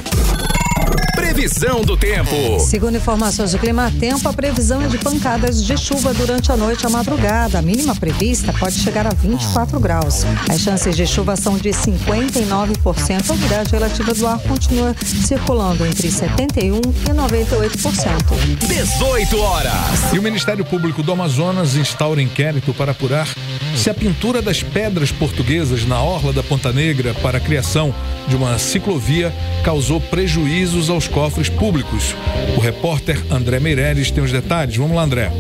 Previsão do tempo. Segundo informações do Climatempo, a previsão é de pancadas de chuva durante a noite e a madrugada. A mínima prevista pode chegar a 24 graus. As chances de chuva são de 59%. A umidade relativa do ar continua circulando entre 71% e 98%. 18 horas. E o Ministério Público do Amazonas instaura inquérito para apurar se a pintura das pedras portuguesas na orla da Ponta Negra para a criação de uma ciclovia causou prejuízos aos cofres públicos. O repórter André Meireles tem os detalhes. Vamos lá, André.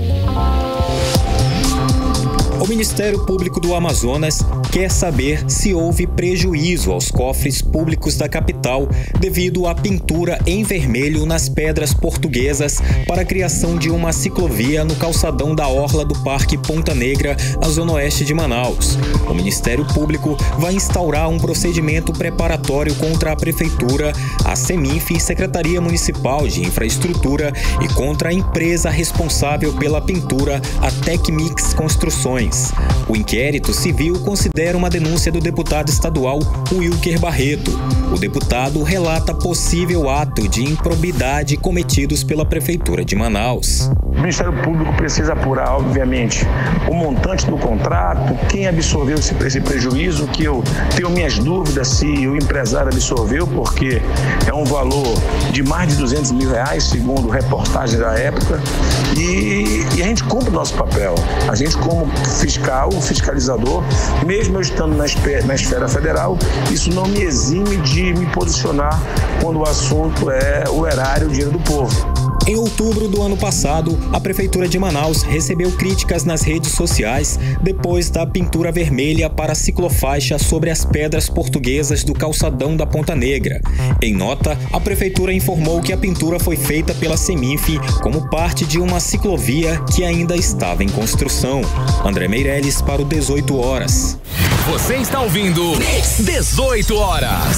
O Ministério Público do Amazonas quer saber se houve prejuízo aos cofres públicos da capital devido à pintura em vermelho nas pedras portuguesas para a criação de uma ciclovia no calçadão da orla do Parque Ponta Negra, na zona oeste de Manaus. O Ministério Público vai instaurar um procedimento preparatório contra a Prefeitura, a Seminf, Secretaria Municipal de Infraestrutura e contra a empresa responsável pela pintura, a Tecmix Construções. O inquérito civil considera uma denúncia do deputado estadual Wilker Barreto. O deputado relata possível ato de improbidade cometidos pela Prefeitura de Manaus. O Ministério Público precisa apurar, obviamente, o montante do contrato, quem absorveu esse prejuízo, que eu tenho minhas dúvidas se o empresário absorveu, porque é um valor de mais de R$200 mil, segundo reportagem da época, e a gente cumpre o nosso papel. A gente, como fiscalizador, mesmo eu estando na esfera federal, isso não me exime de me posicionar quando o assunto é o erário, o dinheiro do povo. Em outubro do ano passado, a Prefeitura de Manaus recebeu críticas nas redes sociais depois da pintura vermelha para a ciclofaixa sobre as pedras portuguesas do calçadão da Ponta Negra. Em nota, a Prefeitura informou que a pintura foi feita pela Seminf como parte de uma ciclovia que ainda estava em construção. André Meireles para o 18 horas. Você está ouvindo 18 horas.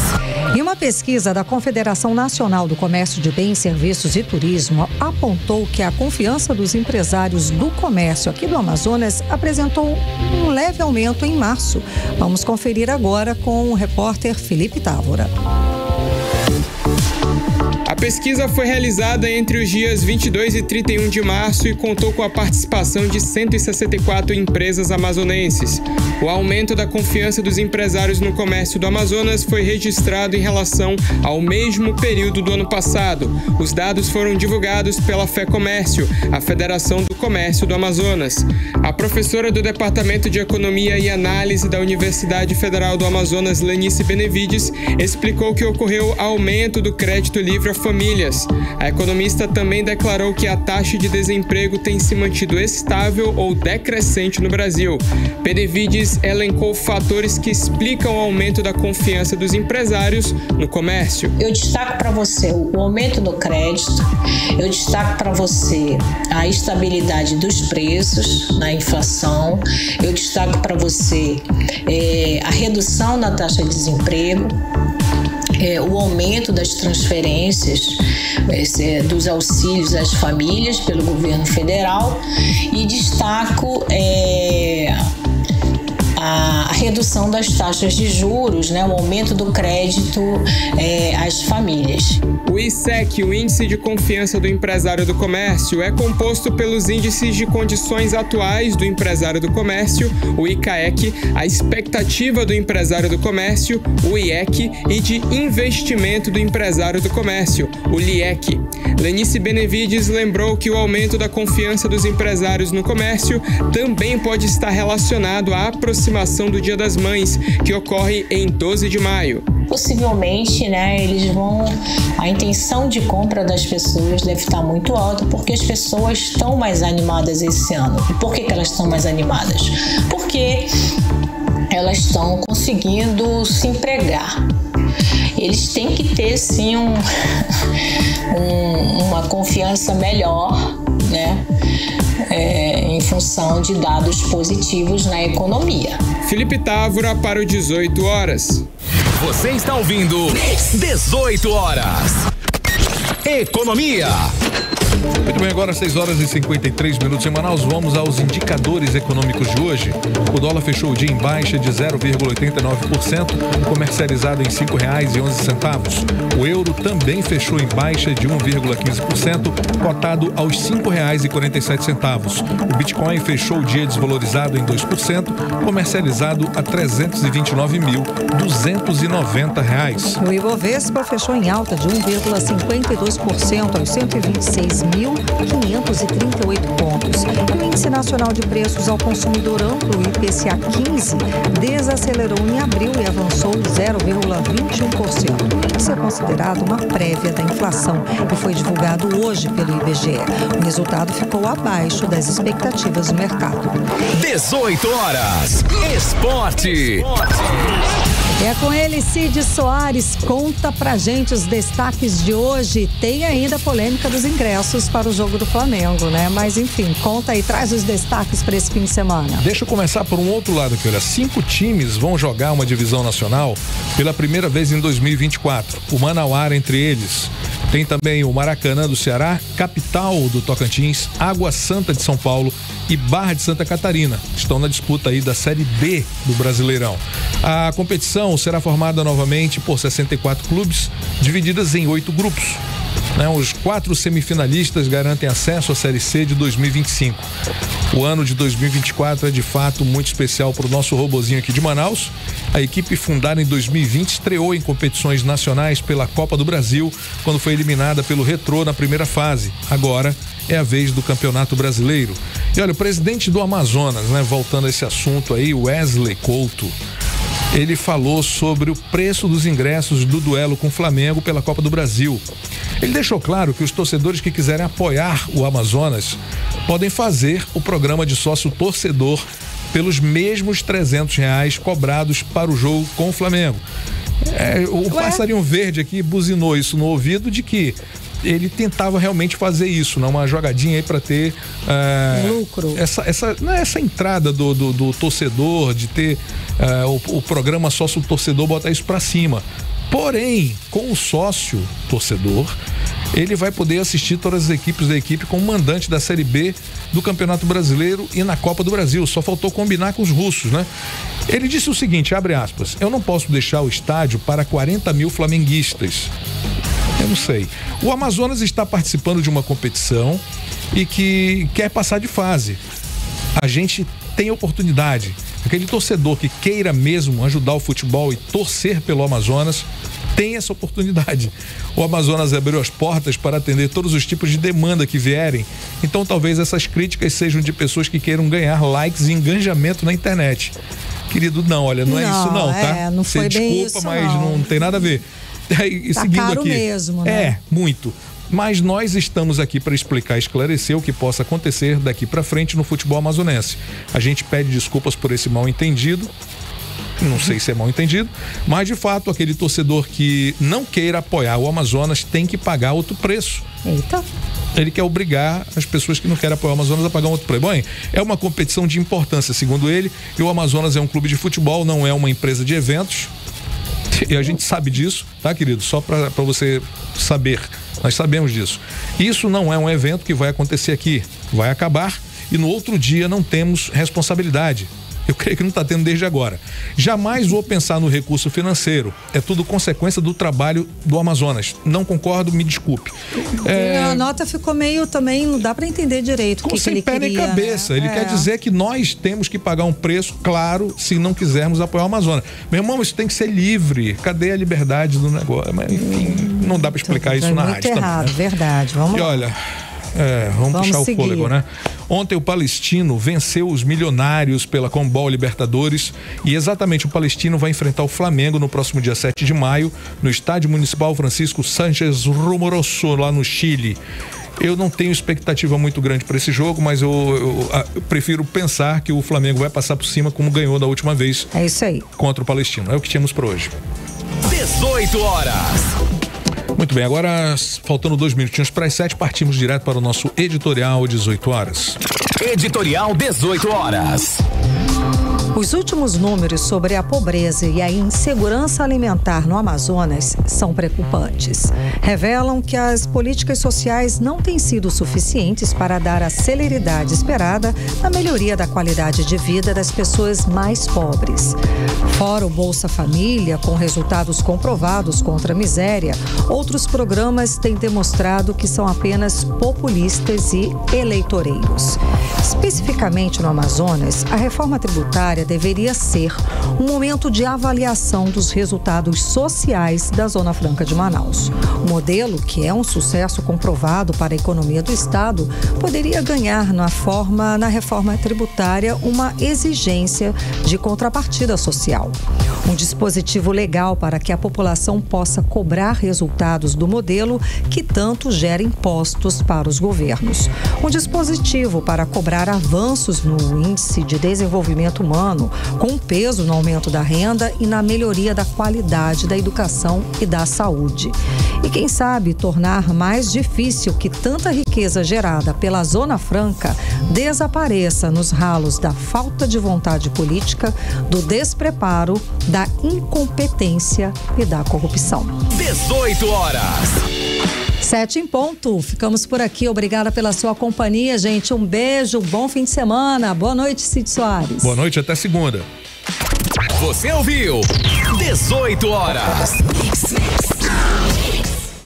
E uma pesquisa da Confederação Nacional do Comércio de Bens, Serviços e Turismo apontou que a confiança dos empresários do comércio aqui do Amazonas apresentou um leve aumento em março. Vamos conferir agora com o repórter Felipe Távora. A pesquisa foi realizada entre os dias 22 e 31 de março e contou com a participação de 164 empresas amazonenses. O aumento da confiança dos empresários no comércio do Amazonas foi registrado em relação ao mesmo período do ano passado. Os dados foram divulgados pela FEComércio, a Federação do Comércio do Amazonas. A professora do Departamento de Economia e Análise da Universidade Federal do Amazonas, Lenice Benevides, explicou que ocorreu aumento do crédito livre a famílias. A economista também declarou que a taxa de desemprego tem se mantido estável ou decrescente no Brasil. Benevides elencou fatores que explicam o aumento da confiança dos empresários no comércio. Eu destaco para você o aumento do crédito, eu destaco para você a estabilidade dos preços na inflação, eu destaco para você a redução da taxa de desemprego, o aumento das transferências dos auxílios às famílias pelo governo federal e destaco a redução das taxas de juros, o aumento do crédito às famílias. O ISEC, o Índice de Confiança do Empresário do Comércio, é composto pelos índices de condições atuais do empresário do comércio, o ICAEC, a expectativa do empresário do comércio, o IEC, e de investimento do empresário do comércio, o LIEC. Lenice Benevides lembrou que o aumento da confiança dos empresários no comércio também pode estar relacionado à aproximação do Dia das Mães, que ocorre em 12 de maio. Possivelmente, a intenção de compra das pessoas deve estar muito alta, porque as pessoas estão mais animadas esse ano. E por que elas estão mais animadas? Porque elas estão conseguindo se empregar. Eles têm que ter, sim, uma confiança melhor, em função de dados positivos na economia. Felipe Távora para o 18 horas. Você está ouvindo 18 horas. Economia. Muito bem, agora 6 horas e 53 minutos em Manaus. Vamos aos indicadores econômicos de hoje. O dólar fechou o dia em baixa de 0,89%, comercializado em R$ 5,11. O euro também fechou em baixa de 1,15%, cotado aos R$ 5,47. O Bitcoin fechou o dia desvalorizado em 2%, comercializado a R$ 329.290. O Ibovespa fechou em alta de 1,52% aos 126.538 pontos. O Índice Nacional de Preços ao Consumidor Amplo, IPCA 15, desacelerou em abril e avançou 0,21%. O índice é considerado uma prévia da inflação e foi divulgado hoje pelo IBGE. O resultado ficou abaixo das expectativas do mercado. 18 horas. Esporte. É com ele, Cid Soares. Conta pra gente os destaques de hoje. Tem ainda a polêmica dos ingressos para o jogo do Flamengo, né? Mas enfim, conta aí, traz os destaques para esse fim de semana. Deixa eu começar por um outro lado aqui, olha. 5 times vão jogar uma divisão nacional pela primeira vez em 2024. O Manauara entre eles. Tem também o Maracanã do Ceará, Capital do Tocantins, Água Santa de São Paulo e Barra de Santa Catarina. Estão na disputa aí da Série B do Brasileirão. A competição será formada novamente por 64 clubes, divididas em 8 grupos. Os 4 semifinalistas garantem acesso à Série C de 2025. O ano de 2024 é de fato muito especial para o nosso robozinho aqui de Manaus. A equipe fundada em 2020 estreou em competições nacionais pela Copa do Brasil, quando foi eliminada pelo Retrô na primeira fase. Agora é a vez do Campeonato Brasileiro. E olha, o presidente do Amazonas, voltando a esse assunto aí, Wesley Couto, ele falou sobre o preço dos ingressos do duelo com o Flamengo pela Copa do Brasil. Ele deixou claro que os torcedores que quiserem apoiar o Amazonas podem fazer o programa de sócio torcedor pelos mesmos R$300 cobrados para o jogo com o Flamengo. O passarinho verde aqui buzinou isso no ouvido de que ele tentava realmente fazer isso, uma jogadinha aí para ter lucro. Essa entrada do torcedor, de ter o programa sócio torcedor, botar isso para cima. Porém, com o sócio torcedor, ele vai poder assistir todas as equipes da equipe como mandante da Série B do Campeonato Brasileiro e na Copa do Brasil. Só faltou combinar com os russos, Ele disse o seguinte, abre aspas, eu não posso deixar o estádio para 40 mil flamenguistas. Eu não sei. O Amazonas está participando de uma competição e que quer passar de fase. A gente tem oportunidade. Aquele torcedor que queira mesmo ajudar o futebol e torcer pelo Amazonas tem essa oportunidade. O Amazonas abriu as portas para atender todos os tipos de demanda que vierem. Então talvez essas críticas sejam de pessoas que queiram ganhar likes e engajamento na internet. Querido, não é isso não, tá? Não foi Você bem desculpa, isso, mas não tem nada a ver. E tá seguindo caro aqui, mesmo, né? Muito. Mas nós estamos aqui para explicar e esclarecer o que possa acontecer daqui para frente no futebol amazonense. A gente pede desculpas por esse mal entendido. Não sei se é mal entendido, mas de fato aquele torcedor que não queira apoiar o Amazonas tem que pagar outro preço. Eita. Ele quer obrigar as pessoas que não querem apoiar o Amazonas a pagar um outro preço. Bom, é uma competição de importância, segundo ele, e o Amazonas é um clube de futebol, não é uma empresa de eventos. E a gente sabe disso, tá, querido? Só para você saber, nós sabemos disso. Isso não é um evento que vai acontecer aqui, vai acabar e no outro dia não temos responsabilidade. Eu creio que não está tendo desde agora. Jamais vou pensar no recurso financeiro. É tudo consequência do trabalho do Amazonas. Não concordo, me desculpe. A nota ficou meio também, não dá para entender direito o que ele queria. Sem pé nem cabeça. Ele quer dizer que nós temos que pagar um preço, claro, se não quisermos apoiar o Amazonas. Meu irmão, isso tem que ser livre. Cadê a liberdade do negócio? Mas, enfim, não dá para explicar isso na rádio. Muito errado, também, verdade. Vamos lá. E olha... Vamos puxar o fôlego, Ontem o Palestino venceu os Milionários pela Conmebol Libertadores e exatamente o Palestino vai enfrentar o Flamengo no próximo dia 7 de maio no Estádio Municipal Francisco Sánchez Rumoroso, lá no Chile. Eu não tenho expectativa muito grande para esse jogo, mas eu prefiro pensar que o Flamengo vai passar por cima como ganhou da última vez. É isso aí. Contra o Palestino. É o que tínhamos para hoje. 18 horas. Muito bem, agora faltando 2 minutinhos para as 7, partimos direto para o nosso editorial 18 horas. Editorial 18 horas. Os últimos números sobre a pobreza e a insegurança alimentar no Amazonas são preocupantes. Revelam que as políticas sociais não têm sido suficientes para dar a celeridade esperada na melhoria da qualidade de vida das pessoas mais pobres. Fora o Bolsa Família, com resultados comprovados contra a miséria, outros programas têm demonstrado que são apenas populistas e eleitoreiros. Especificamente no Amazonas, a reforma tributária deveria ser um momento de avaliação dos resultados sociais da Zona Franca de Manaus. O modelo, que é um sucesso comprovado para a economia do Estado, poderia ganhar na reforma tributária uma exigência de contrapartida social. Um dispositivo legal para que a população possa cobrar resultados do modelo que tanto gera impostos para os governos. Um dispositivo para cobrar avanços no índice de desenvolvimento humano, com peso no aumento da renda e na melhoria da qualidade da educação e da saúde. E quem sabe tornar mais difícil que tanta riqueza gerada pela Zona Franca desapareça nos ralos da falta de vontade política, do despreparo, da incompetência e da corrupção. 18 horas. 7 em ponto. Ficamos por aqui. Obrigada pela sua companhia, gente. Um beijo, bom fim de semana. Boa noite, Cid Soares. Boa noite, até segunda. Você ouviu 18 horas.